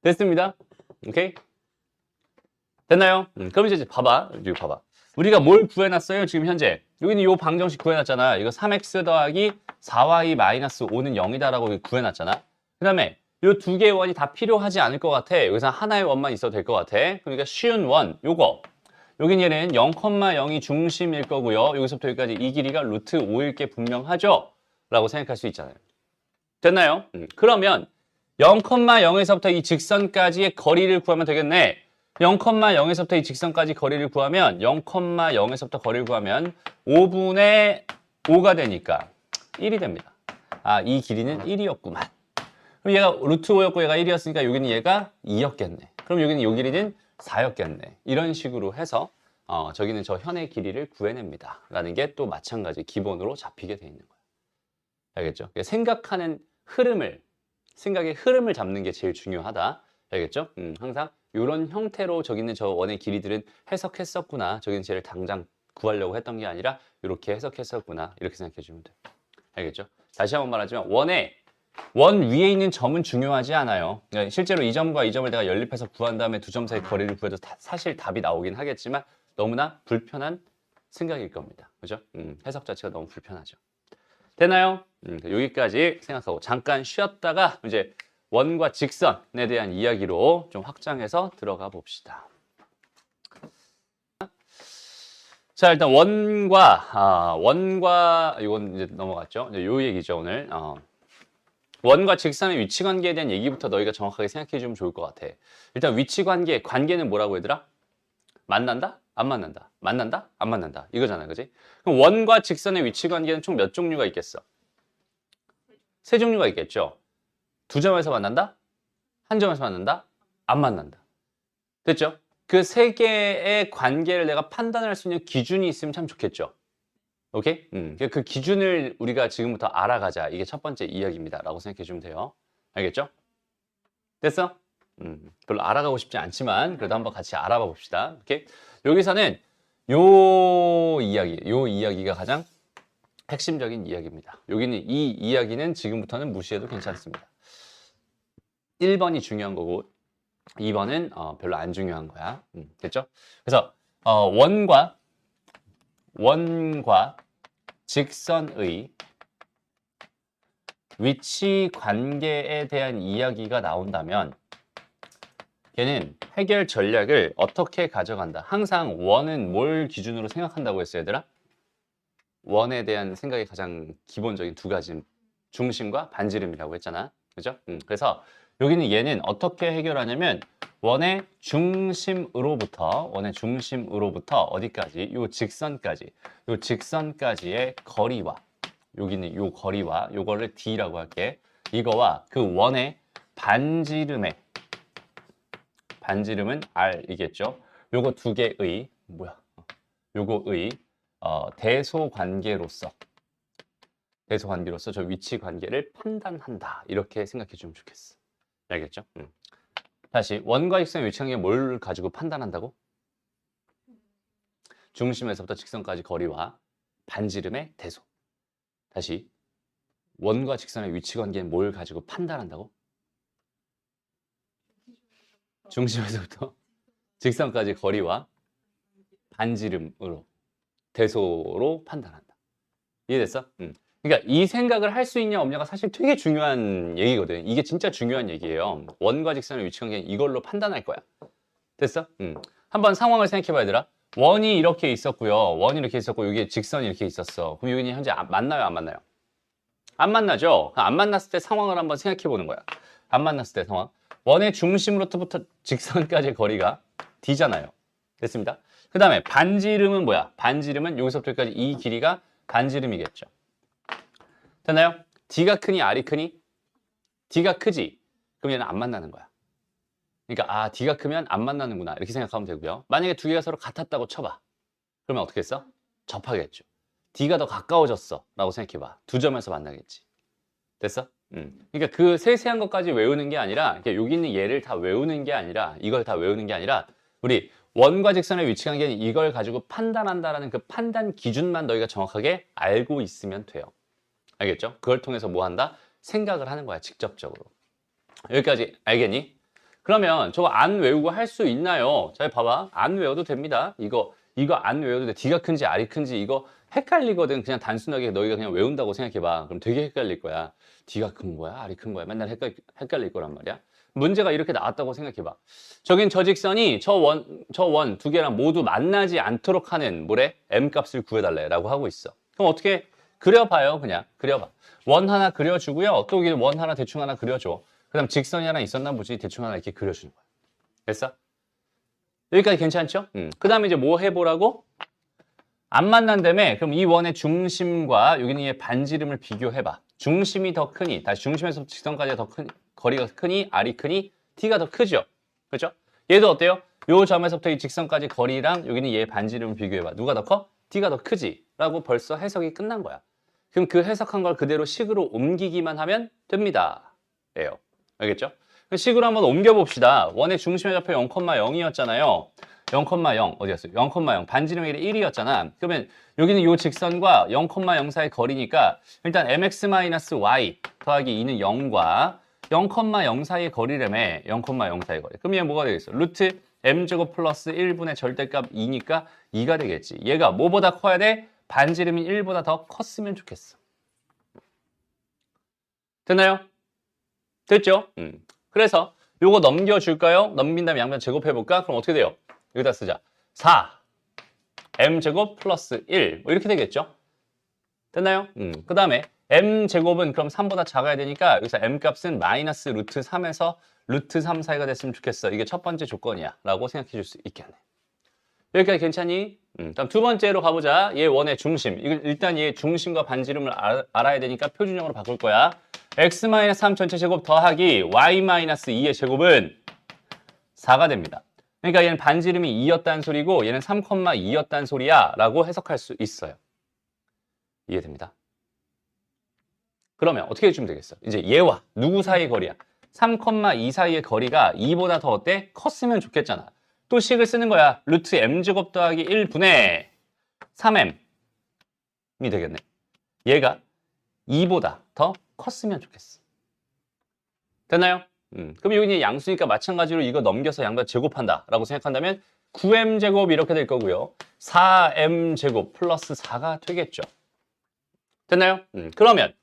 됐습니다. 오케이? 됐나요? 그럼 이제 봐봐. 여기 봐봐. 우리가 뭘 구해놨어요? 지금 현재. 여기는 요 방정식 구해놨잖아. 이거 3x 더하기 4y 마이너스 5는 0이다라고 구해놨잖아. 그 다음에 요 두 개의 원이 다 필요하지 않을 것 같아. 여기서 하나의 원만 있어도 될 것 같아. 그러니까 쉬운 원, 요거. 여긴 얘는 0,0이 중심일 거고요. 여기서부터 여기까지 이 길이가 루트 5일 게 분명하죠? 라고 생각할 수 있잖아요. 됐나요? 그러면 0,0에서부터 이 직선까지의 거리를 구하면 되겠네. 0,0에서부터 이 직선까지 거리를 구하면 0,0에서부터 거리를 구하면 5분의 5가 되니까 1이 됩니다. 아, 이 길이는 1이었구만. 그럼 얘가 루트 5였고 얘가 1이었으니까 여기는 얘가 2였겠네. 그럼 여기는 요 길이는 4였겠네. 이런 식으로 해서 저기는 저 현의 길이를 구해냅니다. 라는 게 또 마찬가지 기본으로 잡히게 돼 있는 거예요. 알겠죠? 생각하는 생각의 흐름을 잡는 게 제일 중요하다. 알겠죠? 항상 이런 형태로 저기 있는 저 원의 길이들은 해석했었구나. 저기는 쟤를 당장 구하려고 했던 게 아니라 이렇게 해석했었구나. 이렇게 생각해 주면 돼. 알겠죠? 다시 한번 말하지만 원 위에 있는 점은 중요하지 않아요. 그러니까 실제로 이 점과 이 점을 내가 연립해서 구한 다음에 두 점 사이 거리를 구해도 사실 답이 나오긴 하겠지만 너무나 불편한 생각일 겁니다. 그죠? 해석 자체가 너무 불편하죠. 되나요? 여기까지 생각하고 잠깐 쉬었다가 이제 원과 직선에 대한 이야기로 좀 확장해서 들어가 봅시다. 자, 일단 원과 이건 이제 넘어갔죠. 이제 요 얘기죠, 오늘. 원과 직선의 위치 관계에 대한 얘기부터 너희가 정확하게 생각해 주면 좋을 것 같아. 일단 위치 관계는 뭐라고 얘들아? 만난다? 안 만난다? 만난다? 안 만난다? 이거잖아, 그지? 그럼 원과 직선의 위치 관계는 총 몇 종류가 있겠어? 3종류가 있겠죠. 2점에서 만난다? 1점에서 만난다? 안 만난다. 됐죠? 그 3개의 관계를 내가 판단할 수 있는 기준이 있으면 참 좋겠죠. 오케이? 그 기준을 우리가 지금부터 알아가자. 이게 첫 번째 이야기입니다. 라고 생각해 주면 돼요. 알겠죠? 됐어? 별로 알아가고 싶지 않지만 그래도 한번 같이 알아봐 봅시다. 오케이? 여기서는 요 이야기가 가장 핵심적인 이야기입니다. 여기는 이 이야기는 지금부터는 무시해도 괜찮습니다. 1번이 중요한 거고 2번은 별로 안 중요한 거야. 됐죠? 그래서 원과 직선의 위치 관계에 대한 이야기가 나온다면 걔는 해결 전략을 어떻게 가져간다. 항상 원은 뭘 기준으로 생각한다고 했어요, 얘들아? 원에 대한 생각이 가장 기본적인 두 가지, 중심과 반지름이라고 했잖아. 그죠? 그래서 여기는 얘는 어떻게 해결하냐면 원의 중심으로부터 어디까지? 요 직선까지의 거리와 여기는 요 거리와 요거를 D라고 할게. 이거와 그 원의 반지름은 R이겠죠. 요거 두 개의 요거의 대소 관계로서 저 위치 관계를 판단한다. 이렇게 생각해 주면 좋겠어. 알겠죠? 다시 원과 직선의 위치 관계 뭘 가지고 판단한다고? 중심에서부터 직선까지 거리와 반지름의 대소. 다시 원과 직선의 위치 관계는 뭘 가지고 판단한다고? 중심에서부터 직선까지 거리와 반지름으로 대소로 판단한다. 이해됐어? 그러니까 이 생각을 할 수 있냐 없냐가 사실 되게 중요한 얘기거든. 이게 진짜 중요한 얘기예요. 원과 직선의 위치 관계는 이걸로 판단할 거야. 됐어? 한번 상황을 생각해 봐야 되라. 원이 이렇게 있었고요. 원이 이렇게 있었고 여기에 직선이 이렇게 있었어. 그럼 여기는 현재 만나요, 안 만나요? 안 만나죠? 안 만났을 때 상황을 한번 생각해 보는 거야. 안 만났을 때 상황. 원의 중심으로부터 직선까지의 거리가 D잖아요. 됐습니다. 그 다음에 반지름은 뭐야? 반지름은 여기서부터 여기까지 이 길이가 반지름이겠죠. 됐나요? D가 크니 R이 크니? D가 크지? 그럼 얘는 안 만나는 거야. 그러니까 D가 크면 안 만나는구나 이렇게 생각하면 되고요. 만약에 두 개가 서로 같았다고 쳐봐. 그러면 어떻게 했어? 접하겠죠. D가 더 가까워졌어 라고 생각해봐. 두 점에서 만나겠지. 됐어? 그러니까 그 세세한 것까지 외우는 게 아니라 여기 있는 얘를 다 외우는 게 아니라 이걸 다 외우는 게 아니라 우리 원과 직선의 위치 관계는 이걸 가지고 판단한다라는 그 판단 기준만 너희가 정확하게 알고 있으면 돼요. 알겠죠? 그걸 통해서 뭐 한다? 생각을 하는 거야, 직접적으로. 여기까지 알겠니? 그러면 저거 안 외우고 할 수 있나요? 잘 봐봐. 안 외워도 됩니다. 이거 안 외워도 돼. D가 큰지 R이 큰지 이거 헷갈리거든. 그냥 단순하게 너희가 그냥 외운다고 생각해봐. 그럼 되게 헷갈릴 거야. D가 큰 거야? R이 큰 거야? 맨날 헷갈릴 거란 말이야. 문제가 이렇게 나왔다고 생각해봐. 저긴 저 직선이 저 원 두 개랑 모두 만나지 않도록 하는 뭐래? M 값을 구해달래 라고 하고 있어. 그럼 어떻게 그려봐요. 그냥 그려봐. 원 하나 그려주고요. 또 여기 원 하나 대충 하나 그려줘. 그 다음 직선이 하나 있었나 보지. 대충 하나 이렇게 그려주는 거야. 됐어? 여기까지 괜찮죠? 그 다음에 이제 뭐 해보라고? 안 만난다며? 그럼 이 원의 중심과 여기는 얘 반지름을 비교해봐. 중심이 더 크니, 다시 중심에서 직선까지가 더 큰, 거리가 크니, R이 크니, T가 더 크죠? 그렇죠? 얘도 어때요? 요 점에서부터 이 직선까지 거리랑 여기는 얘 반지름을 비교해봐. 누가 더 커? T가 더 크지? 라고 벌써 해석이 끝난 거야. 그럼 그 해석한 걸 그대로 식으로 옮기기만 하면 됩니다. 예요. 알겠죠? 식으로 한번 옮겨봅시다. 원의 중심의 좌표 0,0이었잖아요. 0,0 어디 갔어요? 0,0 반지름의 길이 1이었잖아. 그러면 여기는 이 직선과 0,0 사이 거리니까 일단 mx-y 더하기 2는 0과 0,0 사이의 거리라며. 0,0 사이의 거리. 그럼 얘 뭐가 되겠어? 루트 m제곱 플러스 1분의 절대값 2니까 2가 되겠지. 얘가 뭐보다 커야 돼? 반지름이 1보다 더 컸으면 좋겠어. 됐나요? 됐죠? 그래서 요거 넘겨줄까요? 넘긴 다음에 양변 제곱해볼까? 그럼 어떻게 돼요? 여기다 쓰자. 4 m제곱 플러스 1 뭐 이렇게 되겠죠? 됐나요? 그 다음에 m제곱은 그럼 3보다 작아야 되니까 여기서 m값은 마이너스 루트 3에서 루트 3 사이가 됐으면 좋겠어. 이게 첫 번째 조건이야 라고 생각해 줄 수 있겠네. 여기까지 괜찮니? 다음 두 번째로 가보자. 얘 원의 중심. 일단 얘 중심과 반지름을 알아야 되니까 표준형으로 바꿀 거야. x-3 전체 제곱 더하기 y-2의 제곱은 4가 됩니다. 그러니까 얘는 반지름이 2였다는 소리고 얘는 3,2였다는 소리야 라고 해석할 수 있어요. 이해됩니다? 그러면 어떻게 해주면 되겠어? 이제 얘와 누구 사이의 거리야? 3,2 사이의 거리가 2보다 더 어때? 컸으면 좋겠잖아. 또 식을 쓰는 거야. 루트 m제곱 더하기 1분의 3m이 되겠네. 얘가 2보다 더 컸으면 좋겠어. 됐나요? 그럼 여기 이제 양수니까 마찬가지로 이거 넘겨서 양변 제곱한다 라고 생각한다면 9m제곱 이렇게 될 거고요. 4m제곱 플러스 4가 되겠죠. 됐나요? 그러면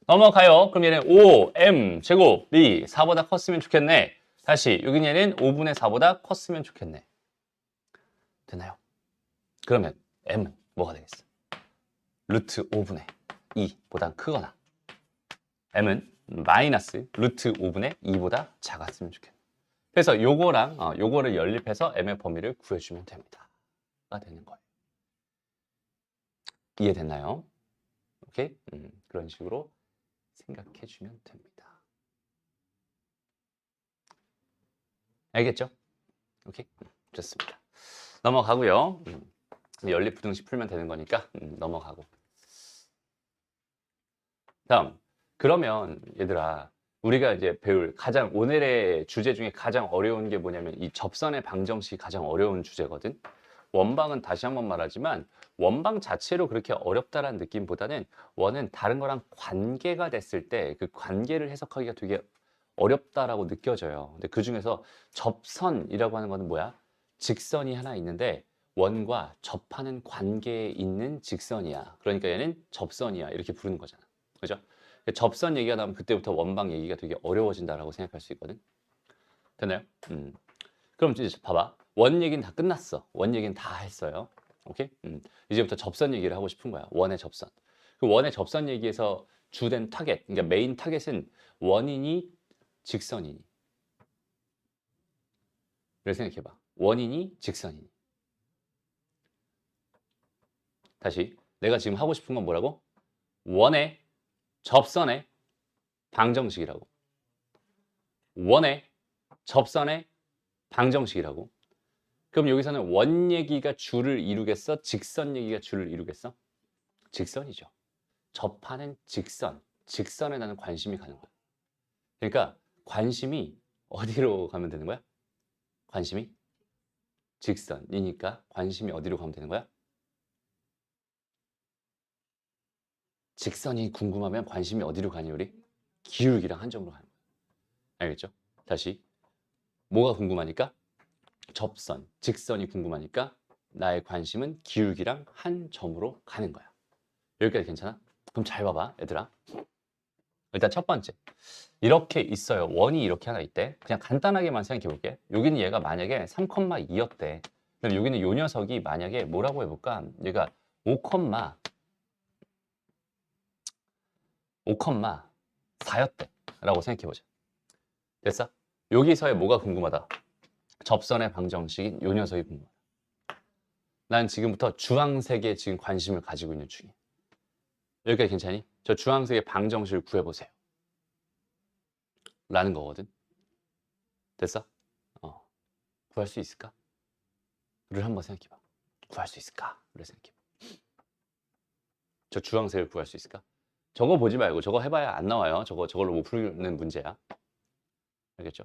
넘어가요. 그럼 얘는 5m제곱이 4보다 컸으면 좋겠네. 다시 여기 얘는 5분의 4보다 컸으면 좋겠네. 됐나요? 그러면 m은 뭐가 되겠어? 루트 5분의 2보다 크거나 m은 마이너스 루트 5분의 2보다 작았으면 좋겠네. 그래서 요거랑 요거를 연립해서 m의 범위를 구해주면 됩니다. 가 되는 거예요. 이해됐나요? 오케이? 그런 식으로 생각해 주면 됩니다. 알겠죠? 오케이? 좋습니다. 넘어가고요. 연립 부등식 풀면 되는 거니까 넘어가고. 다음. 그러면 얘들아, 우리가 이제 배울 가장 오늘의 주제 중에 가장 어려운 게 뭐냐면 이 접선의 방정식이 가장 어려운 주제거든. 원방은 다시 한번 말하지만 원방 자체로 그렇게 어렵다라는 느낌보다는 원은 다른 거랑 관계가 됐을 때 그 관계를 해석하기가 되게 어렵다라고 느껴져요. 근데 그 중에서 접선이라고 하는 거는 뭐야? 직선이 하나 있는데 원과 접하는 관계에 있는 직선이야. 그러니까 얘는 접선이야. 이렇게 부르는 거잖아. 그죠? 접선 얘기가 나오면 그때부터 원방 얘기가 되게 어려워진다라고 생각할 수 있거든. 됐나요? 그럼 이제 봐봐. 원 얘기는 다 끝났어. 원 얘기는 다 했어요. 오케이? 이제부터 접선 얘기를 하고 싶은 거야. 원의 접선. 그 원의 접선 얘기에서 주된 타겟, 그러니까 메인 타겟은 원이니 직선이니. 를 생각해봐. 원이니 직선이니. 다시. 내가 지금 하고 싶은 건 뭐라고? 원의 접선의 방정식이라고. 원의 접선의 방정식이라고. 그럼 여기서는 원 얘기가 주를 이루겠어? 직선 얘기가 주를 이루겠어? 직선이죠. 접하는 직선. 직선에 나는 관심이 가는 거야. 그러니까 관심이 어디로 가면 되는 거야? 관심이 직선이니까 관심이 어디로 가면 되는 거야? 직선이 궁금하면 관심이 어디로 가니 우리? 기울기랑 한 점으로 가는 거야. 알겠죠? 다시. 뭐가 궁금하니까? 접선, 직선이 궁금하니까 나의 관심은 기울기랑 한 점으로 가는 거야. 여기까지 괜찮아? 그럼 잘 봐봐, 얘들아. 일단 첫 번째. 이렇게 있어요. 원이 이렇게 하나 있대. 그냥 간단하게만 생각해 볼게. 여기는 얘가 만약에 3,2였대. 그럼 여기는 요 녀석이 만약에 뭐라고 해볼까? 얘가 5,4였대. 라고 생각해 보자. 됐어? 여기서의 뭐가 궁금하다? 접선의 방정식인 요 녀석이 궁금하다. 난 지금부터 주황색에 지금 관심을 가지고 있는 중이야. 여기까지 괜찮니? 저 주황색의 방정식을 구해보세요. 라는 거거든. 됐어? 구할 수 있을까? 를 한번 생각해봐. 구할 수 있을까? 를 생각해봐. 저 주황색을 구할 수 있을까? 저거 보지 말고 저거 해봐야 안 나와요. 저걸로 못 푸는 문제야. 알겠죠?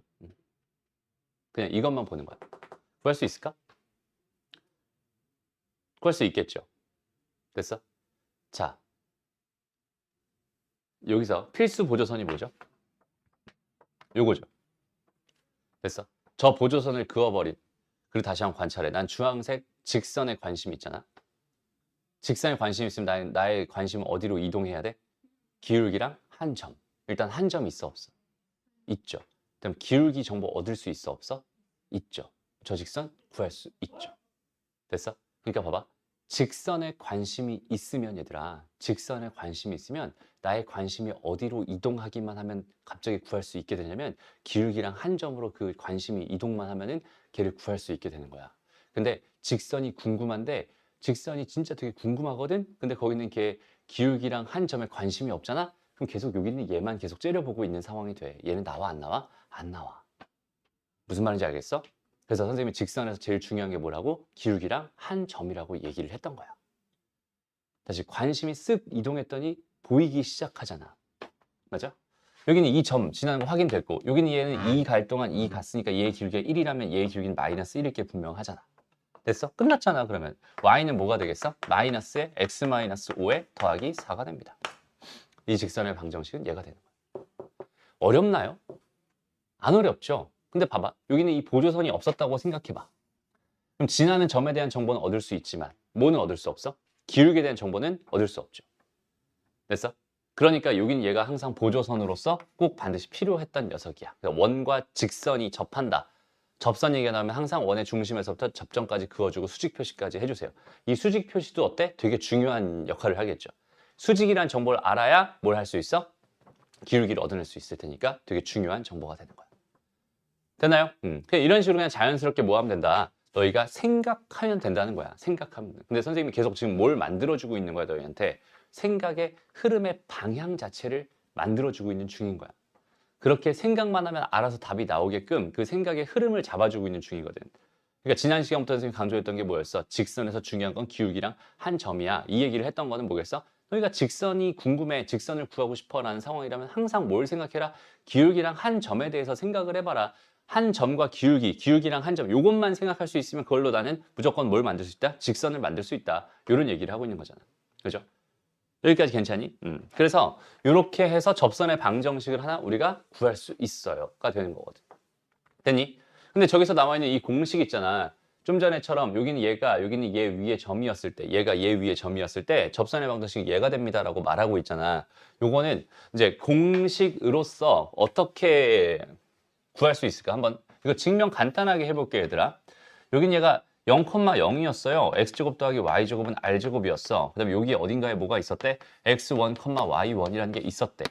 그냥 이것만 보는 거야. 구할 수 있을까? 구할 수 있겠죠. 됐어? 자, 여기서 필수 보조선이 뭐죠? 요거죠. 됐어? 저 보조선을 그어버린. 그리고 다시 한번 관찰해. 난 주황색 직선에 관심이 있잖아. 직선에 관심이 있으면 나의 관심은 어디로 이동해야 돼? 기울기랑 한 점. 일단 한 점 있어 없어? 있죠. 그럼 기울기 정보 얻을 수 있어 없어? 있죠. 저 직선 구할 수 있죠. 됐어? 그러니까 봐봐. 직선에 관심이 있으면 얘들아, 직선에 관심이 있으면 나의 관심이 어디로 이동하기만 하면 갑자기 구할 수 있게 되냐면 기울기랑 한 점으로 그 관심이 이동만 하면은 걔를 구할 수 있게 되는 거야. 근데 직선이 궁금한데 직선이 진짜 되게 궁금하거든? 근데 거기는 걔 기울기랑 한 점에 관심이 없잖아? 그럼 계속 여기 있는 얘만 계속 째려보고 있는 상황이 돼. 얘는 나와 안 나와? 안 나와. 무슨 말인지 알겠어? 그래서 선생님이 직선에서 제일 중요한 게 뭐라고? 기울기랑 한 점이라고 얘기를 했던 거야. 다시 관심이 쓱 이동했더니 보이기 시작하잖아. 맞아? 여기는 이 점 지나는 거 확인됐고 여기는 얘는 2 갈 동안 2 갔으니까 얘의 길기가 1이라면 얘의 길기는 마이너스 1일 게 분명하잖아. 됐어? 끝났잖아. 그러면 y는 뭐가 되겠어? 마이너스에 x 마이너스 5에 더하기 4가 됩니다. 이 직선의 방정식은 얘가 되는 거야. 어렵나요? 안 어렵죠? 근데 봐봐. 여기는 이 보조선이 없었다고 생각해봐. 그럼 지나는 점에 대한 정보는 얻을 수 있지만 뭐는 얻을 수 없어? 기울기에 대한 정보는 얻을 수 없죠. 됐어? 그러니까 여기는 얘가 항상 보조선으로서 꼭 반드시 필요했던 녀석이야. 그러니까 원과 직선이 접한다. 접선 얘기가 나오면 항상 원의 중심에서부터 접점까지 그어주고 수직 표시까지 해주세요. 이 수직 표시도 어때? 되게 중요한 역할을 하겠죠. 수직이란 정보를 알아야 뭘 할 수 있어? 기울기를 얻어낼 수 있을 테니까 되게 중요한 정보가 되는 거야. 됐나요? 그냥 이런 식으로 그냥 자연스럽게 뭐 하면 된다? 너희가 생각하면 된다는 거야. 생각하면. 근데 선생님이 계속 지금 뭘 만들어주고 있는 거야, 너희한테. 생각의 흐름의 방향 자체를 만들어주고 있는 중인 거야. 그렇게 생각만 하면 알아서 답이 나오게끔 그 생각의 흐름을 잡아주고 있는 중이거든. 그러니까 지난 시간부터 선생님이 강조했던 게 뭐였어? 직선에서 중요한 건 기울기랑 한 점이야. 이 얘기를 했던 거는 뭐겠어? 너희가 직선이 궁금해, 직선을 구하고 싶어 라는 상황이라면 항상 뭘 생각해라? 기울기랑 한 점에 대해서 생각을 해봐라. 한 점과 기울기, 기울기랑 한 점, 요것만 생각할 수 있으면 그걸로 나는 무조건 뭘 만들 수 있다? 직선을 만들 수 있다. 이런 얘기를 하고 있는 거잖아. 그죠? 여기까지 괜찮니? 그래서 이렇게 해서 접선의 방정식을 하나 우리가 구할 수 있어요가 되는 거거든. 됐니? 근데 저기서 나와 있는 이 공식 있잖아. 좀 전에처럼 여기는 얘가 여기는 얘 위에 점이었을 때 얘가 얘 위에 점이었을 때 접선의 방정식이 얘가 됩니다라고 말하고 있잖아. 요거는 이제 공식으로서 어떻게 구할 수 있을까? 한번 이거 증명 간단하게 해볼게 얘들아. 여긴 얘가 0,0이었어요. x제곱 더하기 y제곱은 r제곱이었어. 그 다음에 여기 어딘가에 뭐가 있었대? x1, y1이라는 게 있었대.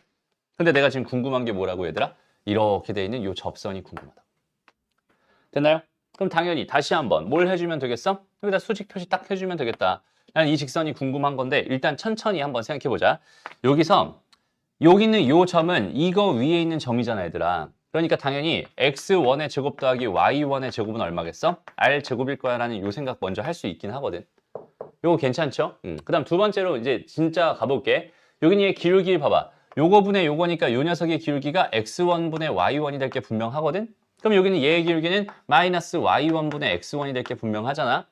근데 내가 지금 궁금한 게 뭐라고 얘들아? 이렇게 돼 있는 이 접선이 궁금하다. 됐나요? 그럼 당연히 다시 한번 뭘 해주면 되겠어? 여기다 수직 표시 딱 해주면 되겠다. 난 이 직선이 궁금한 건데 일단 천천히 한번 생각해보자. 여기서 여기 있는 이 점은 이거 위에 있는 점이잖아 얘들아. 그러니까 당연히 x1의 제곱 더하기 y1의 제곱은 얼마겠어? r제곱일 거야 라는 요 생각 먼저 할 수 있긴 하거든. 요거 괜찮죠? 그 다음 두 번째로 이제 진짜 가볼게. 여기는 얘 기울기 봐봐. 요거 분의 요거니까 요 녀석의 기울기가 x1분의 y1이 될 게 분명하거든? 그럼 여기는 얘의 기울기는 마이너스 y1분의 x1이 될 게 분명하잖아.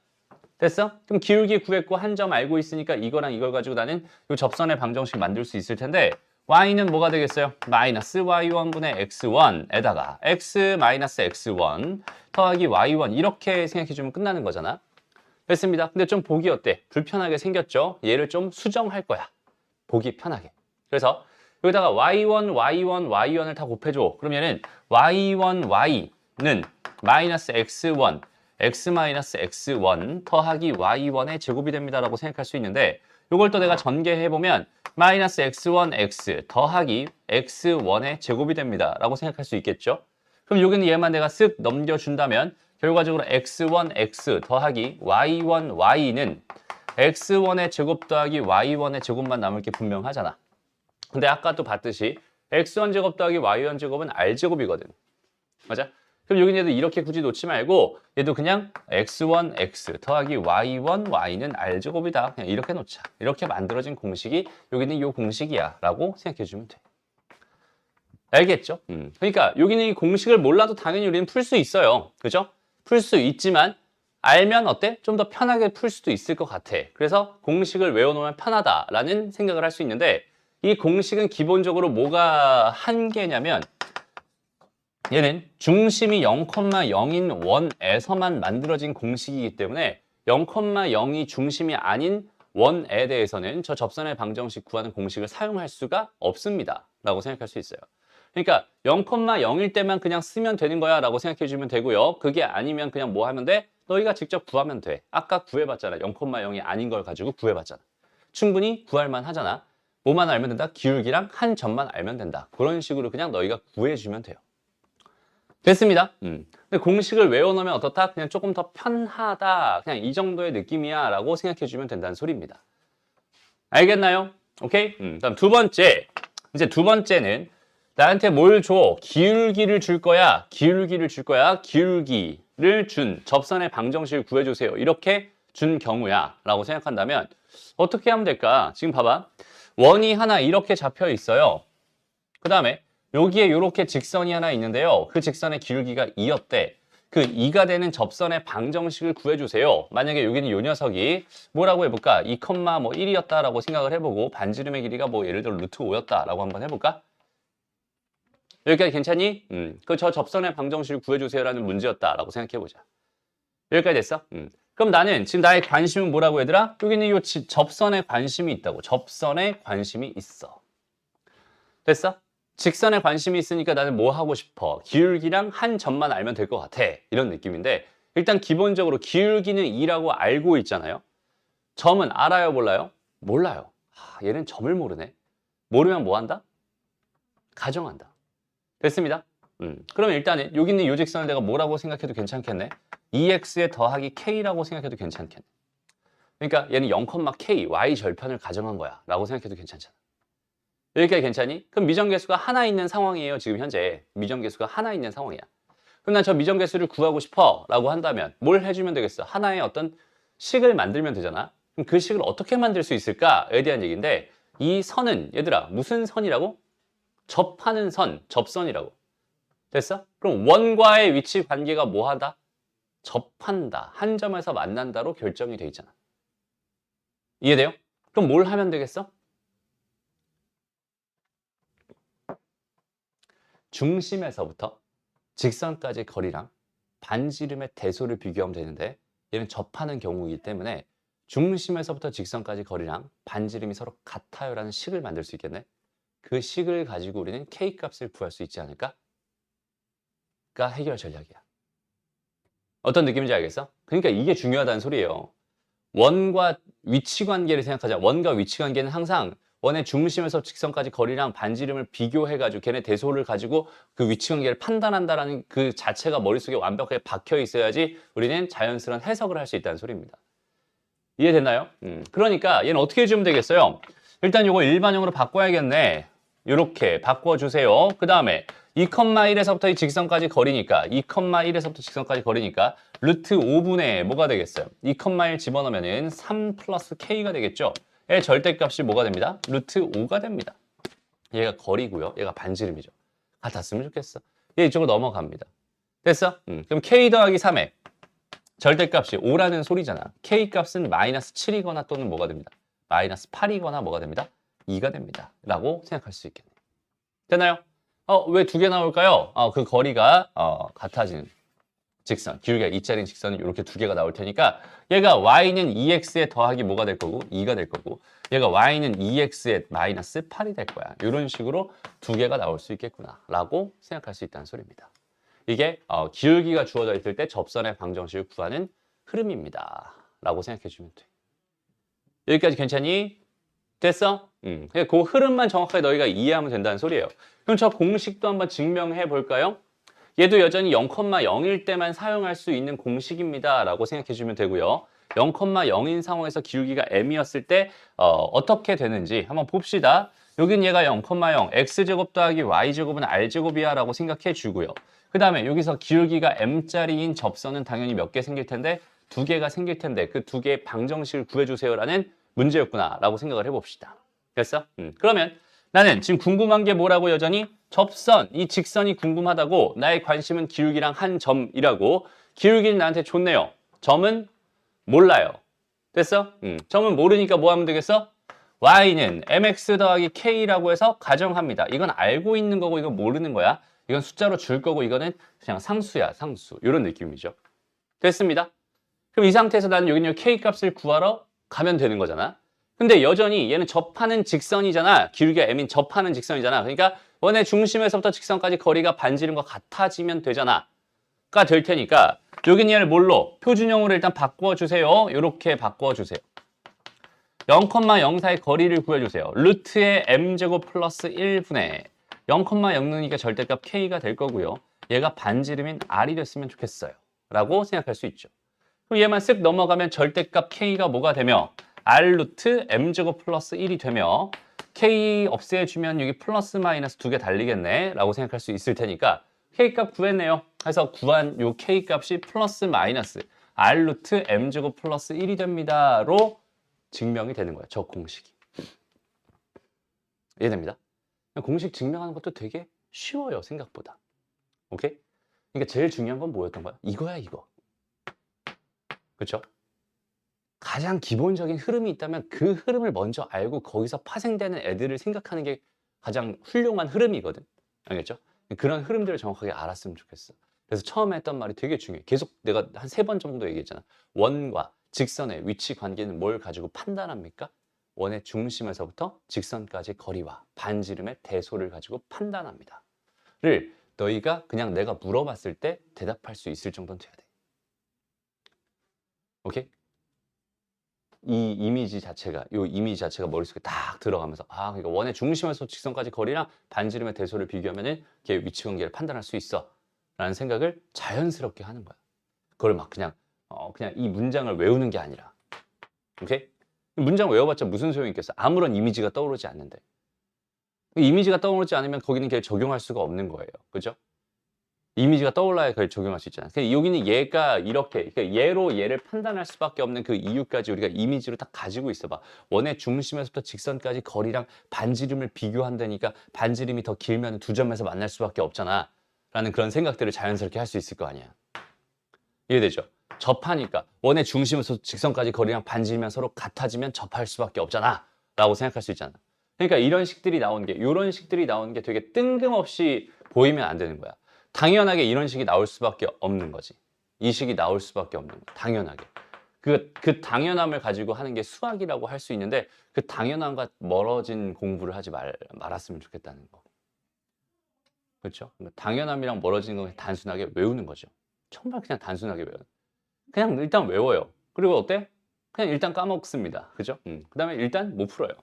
됐어? 그럼 기울기 구했고 한 점 알고 있으니까 이거랑 이걸 가지고 나는 요 접선의 방정식 만들 수 있을 텐데 y는 뭐가 되겠어요? 마이너스 y1분의 x1에다가 x 마이너스 x1 더하기 y1 이렇게 생각해주면 끝나는 거잖아. 됐습니다. 근데 좀 보기 어때? 불편하게 생겼죠? 얘를 좀 수정할 거야. 보기 편하게. 그래서 여기다가 y1, y1, y1을 다 곱해줘. 그러면은 y1, y는 마이너스 x1, x 마이너스 x1 더하기 y1의 제곱이 됩니다라고 생각할 수 있는데 이걸 또 내가 전개해보면 마이너스 x1, x 더하기 x1의 제곱이 됩니다. 라고 생각할 수 있겠죠? 그럼 여기는 얘만 내가 쓱 넘겨준다면 결과적으로 x1, x 더하기 y1, y는 x1의 제곱 더하기 y1의 제곱만 남을 게 분명하잖아. 근데 아까 또 봤듯이 x1 제곱 더하기 y1 제곱은 r제곱이거든. 맞아? 그럼 여기 얘도 이렇게 굳이 놓지 말고 얘도 그냥 x1, x 더하기 y1, y는 r제곱이다. 그냥 이렇게 놓자. 이렇게 만들어진 공식이 여기는 이 공식이야 라고 생각해주면 돼. 알겠죠? 그러니까 여기는 이 공식을 몰라도 당연히 우리는 풀 수 있어요. 그죠? 풀 수 있지만 알면 어때? 좀 더 편하게 풀 수도 있을 것 같아. 그래서 공식을 외워놓으면 편하다라는 생각을 할 수 있는데 이 공식은 기본적으로 뭐가 한계냐면 얘는 중심이 0,0인 원에서만 만들어진 공식이기 때문에 0,0이 중심이 아닌 원에 대해서는 저 접선의 방정식 구하는 공식을 사용할 수가 없습니다. 라고 생각할 수 있어요. 그러니까 0,0일 때만 그냥 쓰면 되는 거야 라고 생각해 주면 되고요. 그게 아니면 그냥 뭐 하면 돼? 너희가 직접 구하면 돼. 아까 구해봤잖아. 0,0이 아닌 걸 가지고 구해봤잖아. 충분히 구할만 하잖아. 뭐만 알면 된다? 기울기랑 한 점만 알면 된다. 그런 식으로 그냥 너희가 구해주면 돼요. 됐습니다. 근데 공식을 외워놓으면 어떻다? 그냥 조금 더 편하다. 그냥 이 정도의 느낌이야 라고 생각해주면 된다는 소리입니다. 알겠나요? 오케이? 그다음 두 번째. 이제 두 번째는 나한테 뭘 줘? 기울기를 줄 거야. 기울기를 줄 거야. 기울기를 준 접선의 방정식을 구해주세요. 이렇게 준 경우야 라고 생각한다면 어떻게 하면 될까? 지금 봐봐. 원이 하나 이렇게 잡혀 있어요. 그 다음에 여기에 이렇게 직선이 하나 있는데요. 그 직선의 기울기가 2였대. 그 2가 되는 접선의 방정식을 구해주세요. 만약에 여기는 이 녀석이 뭐라고 해볼까? 2, 뭐 1이었다라고 생각을 해보고 반지름의 길이가 뭐 예를 들어 루트 5였다라고 한번 해볼까? 여기까지 괜찮니? 그 저 접선의 방정식을 구해주세요라는 문제였다라고 생각해보자. 여기까지 됐어? 그럼 나는 지금 나의 관심은 뭐라고 얘들아? 여기는 이 접선에 관심이 있다고. 접선에 관심이 있어. 됐어? 직선에 관심이 있으니까 나는 뭐 하고 싶어? 기울기랑 한 점만 알면 될 것 같아. 이런 느낌인데 일단 기본적으로 기울기는 2라고 알고 있잖아요. 점은 알아요, 몰라요? 몰라요. 얘는 점을 모르네. 모르면 뭐 한다? 가정한다. 됐습니다. 그러면 일단은 여기 있는 이 직선을 내가 뭐라고 생각해도 괜찮겠네. 2x에 더하기 k라고 생각해도 괜찮겠네. 그러니까 얘는 0,k, y 절편을 가정한 거야 라고 생각해도 괜찮잖아. 여기까지 괜찮니? 그럼 미정계수가 하나 있는 상황이에요. 지금 현재 미정계수가 하나 있는 상황이야. 그럼 난 저 미정계수를 구하고 싶어 라고 한다면 뭘 해주면 되겠어? 하나의 어떤 식을 만들면 되잖아. 그럼 그 식을 어떻게 만들 수 있을까에 대한 얘기인데 이 선은 얘들아 무슨 선이라고? 접하는 선, 접선이라고. 됐어? 그럼 원과의 위치 관계가 뭐하다? 접한다. 한 점에서 만난다로 결정이 돼 있잖아. 이해돼요? 그럼 뭘 하면 되겠어? 중심에서부터 직선까지 거리랑 반지름의 대소를 비교하면 되는데 얘는 접하는 경우이기 때문에 중심에서부터 직선까지 거리랑 반지름이 서로 같아요라는 식을 만들 수 있겠네. 그 식을 가지고 우리는 K값을 구할 수 있지 않을까? 가 해결 전략이야. 어떤 느낌인지 알겠어? 그러니까 이게 중요하다는 소리예요. 원과 위치 관계를 생각하자. 원과 위치 관계는 항상 원의 중심에서 직선까지 거리랑 반지름을 비교해가지고 걔네 대소를 가지고 그 위치 관계를 판단한다라는 그 자체가 머릿속에 완벽하게 박혀 있어야지 우리는 자연스러운 해석을 할 수 있다는 소리입니다. 이해됐나요? 그러니까 얘는 어떻게 해주면 되겠어요? 일단 이거 일반형으로 바꿔야겠네. 이렇게 바꿔주세요. 그 다음에 2,1에서부터 이 직선까지 거리니까 2,1에서부터 직선까지 거리니까 루트 5분의 뭐가 되겠어요? 2,1 집어넣으면 3 플러스 K가 되겠죠? 의 절대값이 뭐가 됩니다? 루트 5가 됩니다. 얘가 거리고요. 얘가 반지름이죠. 같았으면 좋겠어. 얘 이쪽으로 넘어갑니다. 됐어? 그럼 K 더하기 3에 절대값이 5라는 소리잖아. K값은 마이너스 7이거나 또는 뭐가 됩니다? 마이너스 8이거나 뭐가 됩니다? 2가 됩니다. 라고 생각할 수 있겠네요. 됐나요? 왜 두 개 나올까요? 그 거리가 같아지는 직선, 기울기가 2짜리인 직선이 이렇게 두 개가 나올 테니까 얘가 y는 2x에 더하기 뭐가 될 거고 2가 될 거고 얘가 y는 2x에 마이너스 8이 될 거야. 이런 식으로 두 개가 나올 수 있겠구나 라고 생각할 수 있다는 소리입니다. 이게 기울기가 주어져 있을 때 접선의 방정식을 구하는 흐름입니다. 라고 생각해 주면 돼. 여기까지 괜찮니? 됐어? 그 흐름만 정확하게 너희가 이해하면 된다는 소리예요. 그럼 저 공식도 한번 증명해 볼까요? 얘도 여전히 0,0일 때만 사용할 수 있는 공식입니다. 라고 생각해 주면 되고요. 0,0인 상황에서 기울기가 m이었을 때 어떻게 되는지 한번 봅시다. 여긴 얘가 0,0, x제곱 더하기 y제곱은 r제곱이야 라고 생각해 주고요. 그 다음에 여기서 기울기가 m짜리인 접선은 당연히 몇 개 생길 텐데 두 개가 생길 텐데 그 두 개의 방정식을 구해주세요 라는 문제였구나 라고 생각을 해봅시다. 됐어? 그러면 나는 지금 궁금한 게 뭐라고 여전히? 접선, 이 직선이 궁금하다고 나의 관심은 기울기랑 한 점이라고 기울기는 나한테 좋네요. 점은 몰라요. 됐어? 점은 모르니까 뭐 하면 되겠어? y는 mx 더하기 k라고 해서 가정합니다. 이건 알고 있는 거고 이건 모르는 거야. 이건 숫자로 줄 거고 이거는 그냥 상수야, 상수. 이런 느낌이죠. 됐습니다. 그럼 이 상태에서 나는 여기 k값을 구하러 가면 되는 거잖아. 근데 여전히 얘는 접하는 직선이잖아. 기울기가 m인 접하는 직선이잖아. 그러니까 원의 중심에서부터 직선까지 거리가 반지름과 같아지면 되잖아. 가 될 테니까 여기는 얘를 뭘로? 표준형으로 일단 바꿔주세요. 이렇게 바꿔주세요. 0,04의 거리를 구해주세요. 루트의 m제곱 플러스 1분의 0,0이니까 절대값 k가 될 거고요. 얘가 반지름인 r이 됐으면 좋겠어요. 라고 생각할 수 있죠. 그럼 얘만 쓱 넘어가면 절대값 k가 뭐가 되며 r 루트 m제곱 플러스 1이 되며 k 없애주면 여기 플러스 마이너스 두 개 달리겠네 라고 생각할 수 있을 테니까 k값 구했네요. 그래서 구한 요 k값이 플러스 마이너스 r 루트 m제곱 플러스 1이 됩니다. 로 증명이 되는 거예요. 저 공식이. 이해됩니다? 공식 증명하는 것도 되게 쉬워요, 생각보다. 오케이? 그러니까 제일 중요한 건 뭐였던 거야? 이거야, 이거. 그렇죠? 가장 기본적인 흐름이 있다면 그 흐름을 먼저 알고 거기서 파생되는 애들을 생각하는 게 가장 훌륭한 흐름이거든. 알겠죠? 그런 흐름들을 정확하게 알았으면 좋겠어. 그래서 처음에 했던 말이 되게 중요해. 계속 내가 한 3번 정도 얘기했잖아. 원과 직선의 위치 관계는 뭘 가지고 판단합니까? 원의 중심에서부터 직선까지 거리와 반지름의 대소를 가지고 판단합니다. 를 너희가 그냥 내가 물어봤을 때 대답할 수 있을 정도는 돼야 돼. 오케이? 이 이미지 자체가, 요 이미지 자체가 머릿속에 딱 들어가면서, 아, 그러니까 원의 중심에서 직선까지 거리랑 반지름의 대소를 비교하면은 걔 위치 관계를 판단할 수 있어. 라는 생각을 자연스럽게 하는 거야. 그걸 막 그냥, 그냥 이 문장을 외우는 게 아니라. 오케이? 문장 외워봤자 무슨 소용이 있겠어? 아무런 이미지가 떠오르지 않는데. 이미지가 떠오르지 않으면 거기는 걔를 적용할 수가 없는 거예요. 그죠? 이미지가 떠올라야 그걸 적용할 수 있잖아. 여기는 얘가 이렇게, 그러니까 얘로 얘를 판단할 수밖에 없는 그 이유까지 우리가 이미지로 딱 가지고 있어 봐. 원의 중심에서부터 직선까지 거리랑 반지름을 비교한다니까 반지름이 더 길면 두 점에서 만날 수밖에 없잖아. 라는 그런 생각들을 자연스럽게 할 수 있을 거 아니야. 이해되죠? 접하니까 원의 중심에서 직선까지 거리랑 반지름이 서로 같아지면 접할 수밖에 없잖아. 라고 생각할 수 있잖아. 그러니까 이런 식들이 나오는 게, 이런 식들이 나오는 게 되게 뜬금없이 보이면 안 되는 거야. 당연하게 이런 식이 나올 수밖에 없는 거지. 이 식이 나올 수밖에 없는 거야. 당연하게. 그 당연함을 가지고 하는 게 수학이라고 할 수 있는데 그 당연함과 멀어진 공부를 하지 말았으면 좋겠다는 거. 그렇죠? 당연함이랑 멀어진 건 단순하게 외우는 거죠. 정말 그냥 단순하게 외워요. 그냥 일단 외워요. 그리고 어때? 그냥 일단 까먹습니다. 그죠? 그 다음에 일단 못 풀어요.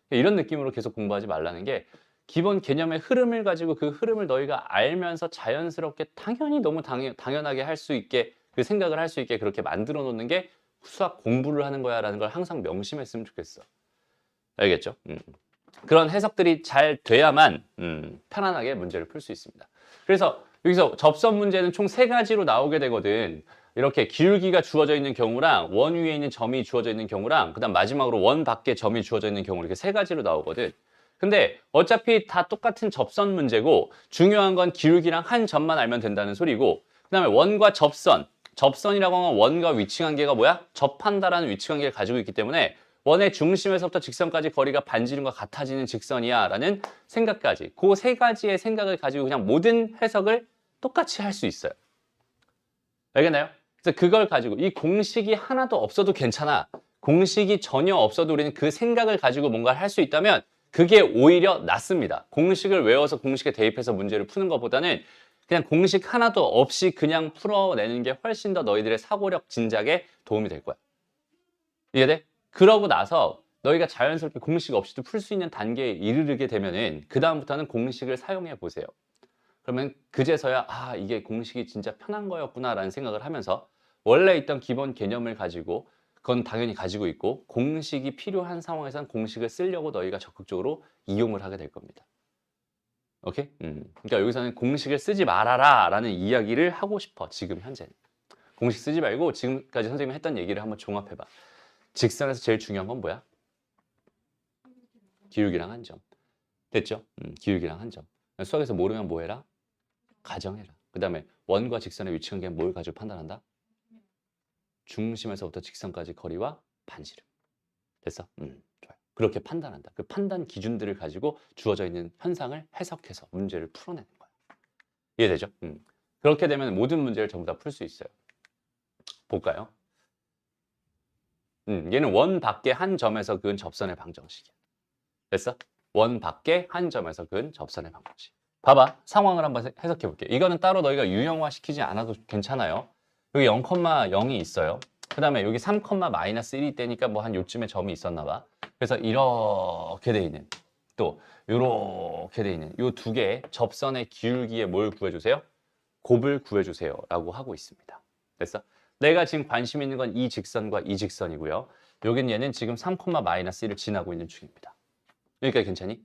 이런 느낌으로 계속 공부하지 말라는 게 기본 개념의 흐름을 가지고 그 흐름을 너희가 알면서 자연스럽게 당연히 너무 당연하게 할 수 있게 그 생각을 할 수 있게 그렇게 만들어 놓는 게 수학 공부를 하는 거야 라는 걸 항상 명심했으면 좋겠어. 알겠죠? 그런 해석들이 잘 돼야만 편안하게 문제를 풀 수 있습니다. 그래서 여기서 접선 문제는 총 3가지로 나오게 되거든. 이렇게 기울기가 주어져 있는 경우랑 원 위에 있는 점이 주어져 있는 경우랑 그다음 마지막으로 원 밖에 점이 주어져 있는 경우 이렇게 3가지로 나오거든. 근데 어차피 다 똑같은 접선 문제고 중요한 건 기울기랑 한 점만 알면 된다는 소리고 그다음에 원과 접선, 접선이라고 하면 원과 위치 관계가 뭐야? 접한다라는 위치 관계를 가지고 있기 때문에 원의 중심에서부터 직선까지 거리가 반지름과 같아지는 직선이야 라는 생각까지 그 3가지의 생각을 가지고 그냥 모든 해석을 똑같이 할 수 있어요. 알겠나요? 그래서 그걸 가지고 이 공식이 하나도 없어도 괜찮아. 공식이 전혀 없어도 우리는 그 생각을 가지고 뭔가를 할 수 있다면 그게 오히려 낫습니다. 공식을 외워서 공식에 대입해서 문제를 푸는 것보다는 그냥 공식 하나도 없이 그냥 풀어내는 게 훨씬 더 너희들의 사고력 진작에 도움이 될 거야. 이해돼? 그러고 나서 너희가 자연스럽게 공식 없이도 풀 수 있는 단계에 이르게 되면은 그 다음부터는 공식을 사용해 보세요. 그러면 그제서야 아 이게 공식이 진짜 편한 거였구나 라는 생각을 하면서 원래 있던 기본 개념을 가지고 그건 당연히 가지고 있고 공식이 필요한 상황에선 공식을 쓰려고 너희가 적극적으로 이용을 하게 될 겁니다. 오케이? 그러니까 여기서는 공식을 쓰지 말아라 라는 이야기를 하고 싶어 지금 현재는. 공식 쓰지 말고 지금까지 선생님이 했던 얘기를 한번 종합해봐. 직선에서 제일 중요한 건 뭐야? 기울기랑 한 점. 됐죠? 기울기랑 한 점. 수학에서 모르면 뭐 해라? 가정해라. 그 다음에 원과 직선의 위치 관계는 뭘 가지고 판단한다? 중심에서부터 직선까지 거리와 반지름. 됐어? 좋아요. 그렇게 판단한다. 그 판단 기준들을 가지고 주어져 있는 현상을 해석해서 문제를 풀어내는 거야. 이해되죠? 그렇게 되면 모든 문제를 전부 다 풀 수 있어요. 볼까요? 얘는 원 밖에 한 점에서 그은 접선의 방정식이야. 됐어? 원 밖에 한 점에서 그은 접선의 방정식. 봐봐. 상황을 한번 해석해 볼게. 이거는 따로 너희가 유형화 시키지 않아도 괜찮아요. 여기 0,0이 있어요. 그 다음에 여기 3,-1이 되니까 뭐 한 요쯤에 점이 있었나 봐. 그래서 이렇게 돼 있는 또 이렇게 돼 있는 요 2개의 접선의 기울기에 뭘 구해주세요? 곱을 구해주세요 라고 하고 있습니다. 됐어? 내가 지금 관심 있는 건 이 직선과 이 직선이고요. 여긴 얘는 지금 3,-1을 지나고 있는 중입니다. 여기까지 괜찮니?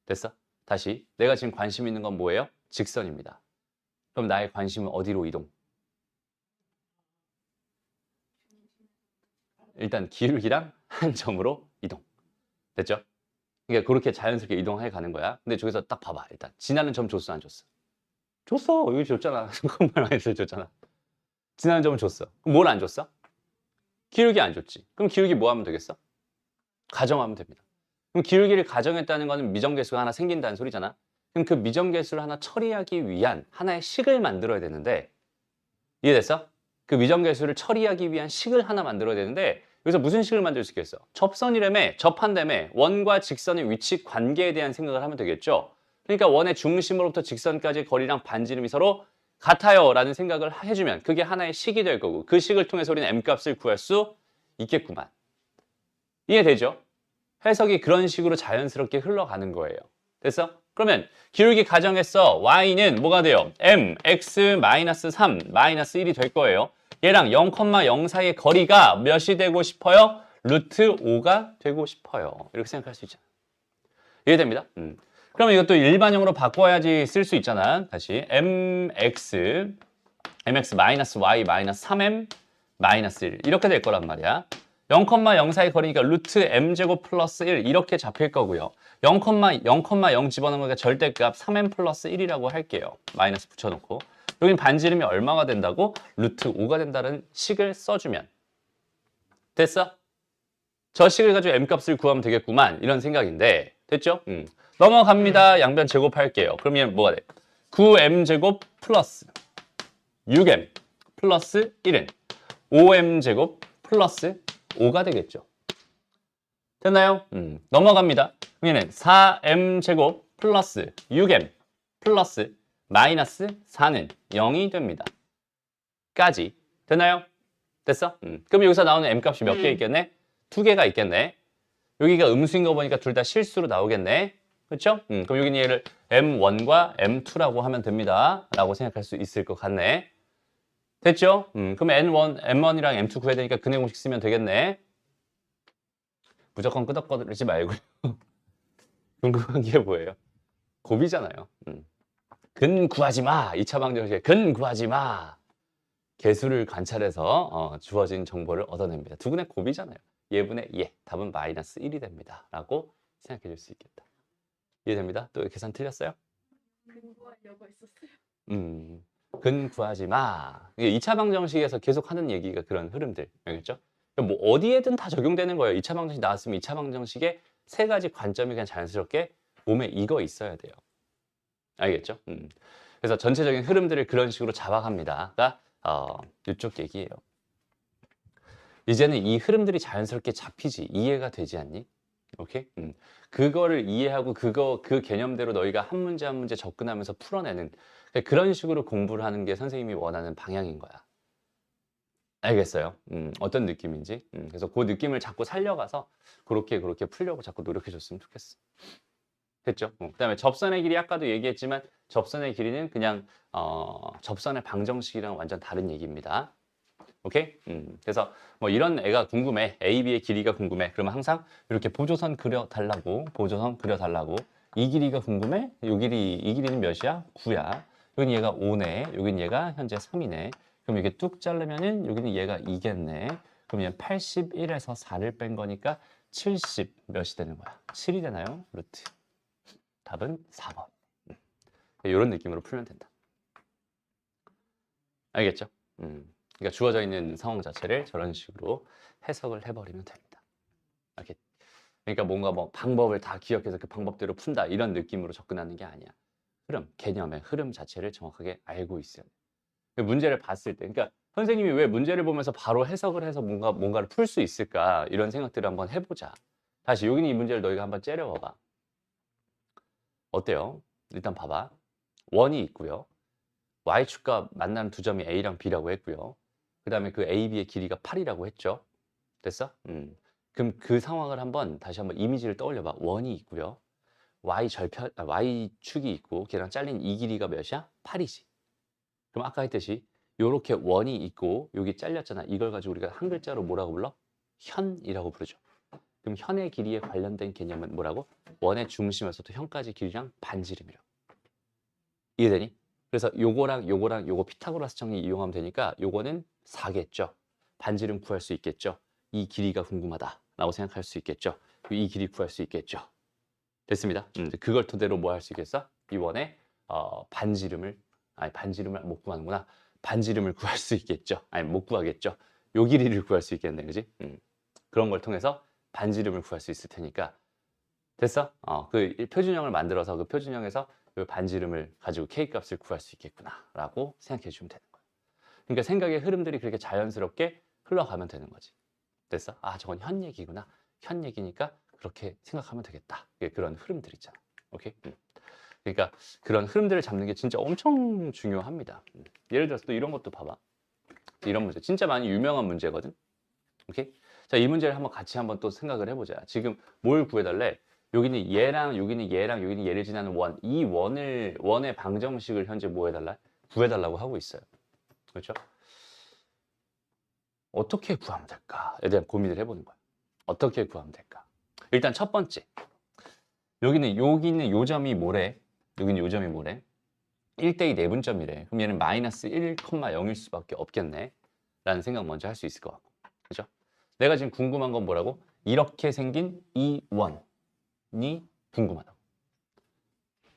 됐어? 다시 내가 지금 관심 있는 건 뭐예요? 직선입니다. 그럼 나의 관심은 어디로 이동? 일단 기울기랑 한 점으로 이동. 됐죠? 그러니까 그렇게 자연스럽게 이동해 가는 거야. 근데 저기서 딱 봐봐. 일단 지나는 점 줬어, 안 줬어? 줬어. 여기 줬잖아. 잠깐만 해서 줬잖아. 지나는 점을 줬어. 그럼 뭘 안 줬어? 기울기 안 줬지. 그럼 기울기 뭐 하면 되겠어? 가정하면 됩니다. 그럼 기울기를 가정했다는 거는 미정계수가 하나 생긴다는 소리잖아. 그럼 그 미정계수를 하나 처리하기 위한 하나의 식을 만들어야 되는데, 이해됐어? 그 미정계수를 처리하기 위한 식을 하나 만들어야 되는데, 여기서 무슨 식을 만들 수 있겠어? 접선이라며, 접한다며, 원과 직선의 위치 관계에 대한 생각을 하면 되겠죠. 그러니까 원의 중심으로부터 직선까지의 거리랑 반지름이 서로 같아요 라는 생각을 해주면 그게 하나의 식이 될 거고, 그 식을 통해서 우리는 m값을 구할 수 있겠구만. 이해되죠? 해석이 그런 식으로 자연스럽게 흘러가는 거예요. 됐어? 그러면 기울기 가정에서 y는 뭐가 돼요? mx-3 -1이 될 거예요. 얘랑 0,0 사이의 거리가 몇이 되고 싶어요? 루트 5가 되고 싶어요. 이렇게 생각할 수 있잖아. 이해됩니다? 그럼 이것도 일반형으로 바꿔야지 쓸 수 있잖아. 다시 mx -y 3m -1 이렇게 될 거란 말이야. 0,0 사이 거리니까 루트 m제곱 플러스 1 이렇게 잡힐 거고요. 0,0 집어넣으면 절대값 3m 플러스 1이라고 할게요. 마이너스 붙여놓고. 여긴 반지름이 얼마가 된다고? 루트 5가 된다는 식을 써주면 됐어? 저 식을 가지고 m값을 구하면 되겠구만 이런 생각인데 됐죠? 넘어갑니다. 양변 제곱할게요. 그러면 뭐가 돼? 9m제곱 플러스 6m 플러스 1은 5m제곱 플러스 5가 되겠죠. 됐나요? 넘어갑니다. 그러면 4m제곱 플러스 6m 플러스 마이너스 4는 0이 됩니다. 까지. 됐나요? 됐어? 그럼 여기서 나오는 m값이 몇 개 있겠네? 2개가 있겠네. 여기가 음수인 거 보니까 둘 다 실수로 나오겠네. 그렇죠? 그럼 여기는 얘를 m1과 m2라고 하면 됩니다. 라고 생각할 수 있을 것 같네. 됐죠? 그럼 m1이랑 m2 구해야 되니까 근해 공식 쓰면 되겠네. 무조건 끄덕거리지 말고요. 궁금한 게 뭐예요? 곱이잖아요. 근 구하지 마. 2차 방정식에 근 구하지 마. 개수를 관찰해서 주어진 정보를 얻어냅니다. 두근의 곱이잖아요. 예분의 예. 답은 마이너스 1이 됩니다. 라고 생각해 줄 수 있겠다. 이해됩니다? 또 계산 틀렸어요? 근 구하려고 했었어요. 근 구하지 마. 이게 2차 방정식에서 계속 하는 얘기가 그런 흐름들. 알겠죠? 뭐 어디에든 다 적용되는 거예요. 2차 방정식 나왔으면 2차 방정식에 세 가지 관점이 그냥 자연스럽게 몸에 익어 있어야 돼요. 알겠죠? 그래서 전체적인 흐름들을 그런 식으로 잡아갑니다가 이쪽 얘기예요. 이제는 이 흐름들이 자연스럽게 잡히지, 이해가 되지 않니? 오케이? 그거를 이해하고 그 개념대로 너희가 한 문제 한 문제 접근하면서 풀어내는 그런 식으로 공부를 하는 게 선생님이 원하는 방향인 거야. 알겠어요? 어떤 느낌인지. 그래서 그 느낌을 자꾸 살려가서 그렇게 풀려고 자꾸 노력해 줬으면 좋겠어. 됐죠? 그다음에 접선의 길이 아까도 얘기했지만 접선의 길이는 그냥 접선의 방정식이랑 완전 다른 얘기입니다. 오케이? 그래서 뭐 이런 애가 궁금해. A, B의 길이가 궁금해. 그러면 항상 이렇게 보조선 그려달라고 이 길이가 궁금해? 이 길이는 몇이야? 9야. 여긴 얘가 5네. 여긴 얘가 현재 3이네. 그럼 이게 뚝 자르면은 여기는 얘가 2겠네. 그럼 얘는 81에서 4를 뺀 거니까 70 몇이 되는 거야? 7이 되나요? 루트. 답은 4번. 이런 느낌으로 풀면 된다. 알겠죠? 그러니까 주어져 있는 상황 자체를 저런 식으로 해석을 해버리면 됩니다. 이렇게. 그러니까 뭔가 뭐 방법을 다 기억해서 그 방법대로 푼다 이런 느낌으로 접근하는 게 아니야. 흐름, 개념의 흐름 자체를 정확하게 알고 있어야 돼. 문제를 봤을 때, 그러니까 선생님이 왜 문제를 보면서 바로 해석을 해서 뭔가를 풀 수 있을까 이런 생각들을 한번 해보자. 다시 여기는 이 문제를 너희가 한번 째려봐봐. 어때요? 일단 봐봐. 원이 있고요. y축과 만나는 두 점이 a랑 b라고 했고요. 그 다음에 그 a, b의 길이가 8이라고 했죠. 됐어? 그럼 그 상황을 다시 한번 이미지를 떠올려봐. 원이 있고요. y축이 있고 걔랑 잘린 이 길이가 몇이야? 8이지. 그럼 아까 했듯이 요렇게 원이 있고 여기 잘렸잖아. 이걸 가지고 우리가 한 글자로 뭐라고 불러? 현이라고 부르죠. 그럼 현의 길이에 관련된 개념은 뭐라고? 원의 중심에서부터 현까지 길이랑 반지름이라고. 이해되니? 그래서 요거랑 요거 피타고라스 정리 이용하면 되니까 요거는 4겠죠. 반지름 구할 수 있겠죠. 이 길이가 궁금하다 라고 생각할 수 있겠죠. 이 길이 구할 수 있겠죠. 됐습니다. 그걸 토대로 뭐 할 수 있겠어? 이 원의 반지름을 못 구하는구나. 반지름을 구할 수 있겠죠. 아니 못 구하겠죠. 요 길이를 구할 수 있겠네, 그지? 그런 걸 통해서 반지름을 구할 수 있을 테니까 됐어? 그 표준형을 만들어서 그 표준형에서 그 반지름을 가지고 k 값을 구할 수 있겠구나라고 생각해 주면 되는 거야. 그러니까 생각의 흐름들이 그렇게 자연스럽게 흘러가면 되는 거지. 됐어? 저건 현 얘기구나. 현 얘기니까 그렇게 생각하면 되겠다. 그런 흐름들 있잖아. 오케이? 그러니까 그런 흐름들을 잡는 게 진짜 엄청 중요합니다. 예를 들어서 또 이런 것도 봐봐. 이런 문제 진짜 많이 유명한 문제거든. 오케이? 자, 이 문제를 한번 또 생각을 해보자. 지금 뭘 구해달래? 여기는 얘랑 여기는 얘랑 여기는 얘를 지나는 원. 이 원의 방정식을 현재 뭐 해달라? 구해달라고 하고 있어요. 그렇죠? 어떻게 구하면 될까에 대한 고민을 해보는 거야. 어떻게 구하면 될까? 일단 첫 번째. 여기는 요 점이 뭐래? 여기는 요 점이 뭐래? 1대2 내분점이래. 그럼 얘는 마이너스 1,0일 수밖에 없겠네. 라는 생각 먼저 할 수 있을 것 같고. 그죠? 내가 지금 궁금한 건 뭐라고? 이렇게 생긴 이 원이 궁금하다고.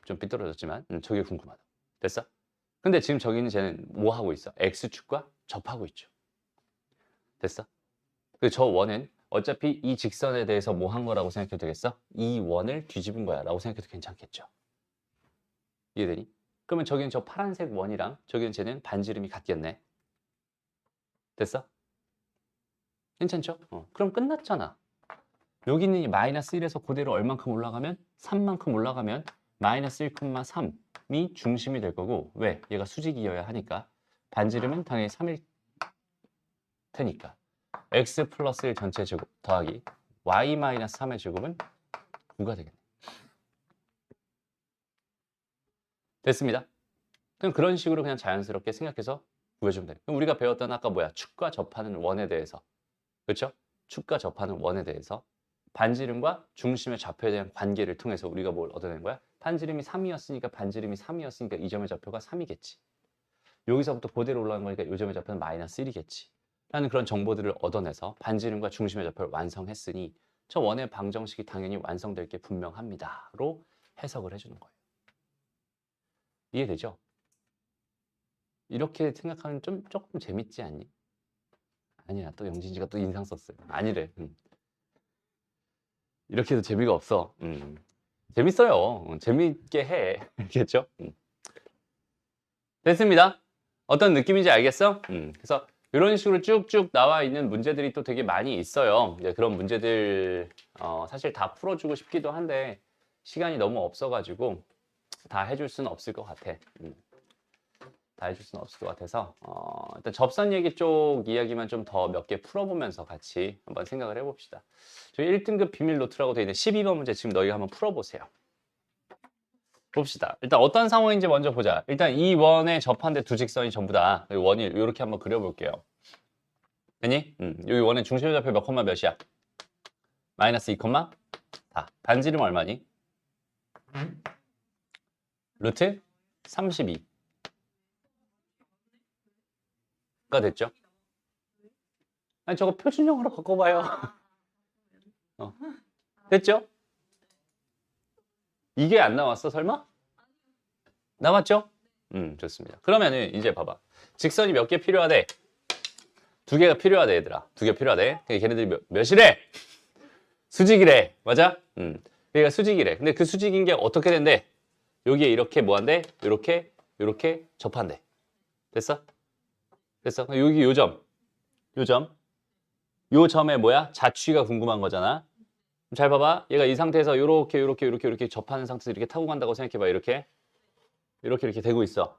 좀 삐뚤어졌지만 저게 궁금하다고. 됐어? 근데 지금 저기는 쟤는 뭐 하고 있어? X축과 접하고 있죠. 됐어? 저 원은 어차피 이 직선에 대해서 뭐 한 거라고 생각해도 되겠어? 이 원을 뒤집은 거야 라고 생각해도 괜찮겠죠. 이해되니? 그러면 저기는 저 파란색 원이랑 저기는 쟤는 반지름이 같겠네. 됐어? 괜찮죠? 그럼 끝났잖아. 여기는 이 마이너스 1에서 그대로 얼만큼 올라가면? 3만큼 올라가면 마이너스 1,3이 중심이 될 거고, 왜? 얘가 수직이어야 하니까. 반지름은 당연히 3일 테니까. x 플러스 1 전체 제곱 더하기 y 마이너스 3의 제곱은 9가 되겠네. 됐습니다. 그럼 그런 식으로 그냥 자연스럽게 생각해서 구해주면 돼요. 그럼 우리가 배웠던 아까 뭐야? 축과 접하는 원에 대해서. 그렇죠? 축과 접하는 원에 대해서 반지름과 중심의 좌표에 대한 관계를 통해서 우리가 뭘 얻어낸 거야? 반지름이 3이었으니까 반지름이 3이었으니까 이 점의 좌표가 3이겠지. 여기서부터 그대로 올라간 거니까 이 점의 좌표는 마이너스 1이겠지. 라는 그런 정보들을 얻어내서 반지름과 중심의 좌표를 완성했으니 저 원의 방정식이 당연히 완성될 게 분명합니다. 로 해석을 해주는 거예요. 이해되죠? 이렇게 생각하면 조금 재밌지 않니? 아니야, 또 영진이가 또 인상 썼어요. 아니래. 이렇게 해도 재미가 없어. 재밌어요. 재밌게 해. 알겠죠? 됐습니다. 어떤 느낌인지 알겠어? 그래서 이런 식으로 쭉쭉 나와 있는 문제들이 또 되게 많이 있어요. 이제 그런 문제들 사실 다 풀어주고 싶기도 한데 시간이 너무 없어가지고 다 해줄 수는 없을 것 같아. 다 해줄 수는 없을 것 같아서 일단 접선 얘기 쪽 이야기만 좀 더 몇 개 풀어보면서 같이 한번 생각을 해봅시다. 저희 1등급 비밀 노트라고 되어 있는 12번 문제 지금 너희가 한번 풀어보세요. 봅시다. 일단 어떤 상황인지 먼저 보자. 일단 이 원에 접한데 두 직선이 전부 다 원이 이렇게 한번 그려볼게요. 됐니? 여기 원의 중심의 좌표 몇 콤마 몇이야? 마이너스 2 콤마 4. 반지름 얼마니? 루트 32가 됐죠? 아니 저거 표준형으로 바꿔봐요. 됐죠? 이게 안 나왔어 설마? 나왔죠? 좋습니다. 그러면은 이제 봐봐. 직선이 몇 개 필요하대? 2개가 필요하대 얘들아. 2개 필요하대. 걔네들이 몇이래? 수직이래. 맞아? 그러니까 수직이래. 근데 그 수직인 게 어떻게 된대? 여기에 이렇게 뭐한대? 이렇게 접한대. 됐어? 됐어? 여기 요 점. 요 점에 뭐야? 자취가 궁금한 거잖아. 잘 봐봐. 얘가 이 상태에서 이렇게 접하는 상태에서 이렇게 타고 간다고 생각해봐. 이렇게 되고 있어.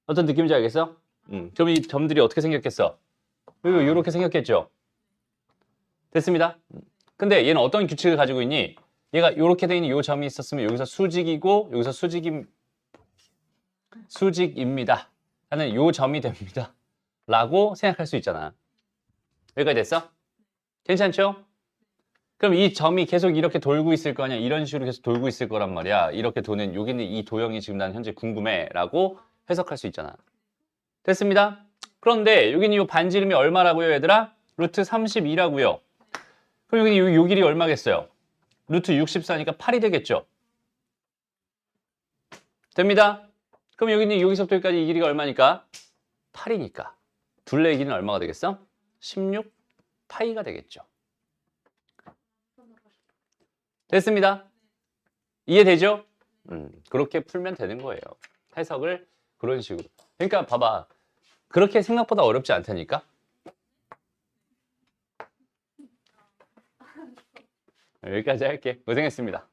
어떤 느낌인지 알겠어? 그럼 이 점들이 어떻게 생겼겠어? 이렇게 생겼겠죠? 됐습니다. 근데 얘는 어떤 규칙을 가지고 있니? 얘가 이렇게 돼 있는 이 점이 있었으면 여기서 수직이고 여기서 수직입니다. 하는 이 점이 됩니다. 라고 생각할 수 있잖아. 여기까지 됐어? 괜찮죠? 그럼 이 점이 계속 이렇게 돌고 있을 거 아니야? 이런 식으로 계속 돌고 있을 거란 말이야. 이렇게 도는 여기는 이 도형이 지금 난 현재 궁금해 라고 해석할 수 있잖아. 됐습니다. 그런데 여기는 이 반지름이 얼마라고요 얘들아? 루트 32라고요. 그럼 여기는 요 길이 얼마겠어요? 루트 64니까 8이 되겠죠? 됩니다. 그럼 여기는 여기서부터 여기까지 이 길이가 얼마니까? 8이니까. 둘레의 길이는 얼마가 되겠어? 16 파이가 되겠죠. 됐습니다. 이해되죠? 그렇게 풀면 되는 거예요. 해석을 그런 식으로. 그러니까 봐봐. 그렇게 생각보다 어렵지 않다니까? 여기까지 할게. 고생했습니다.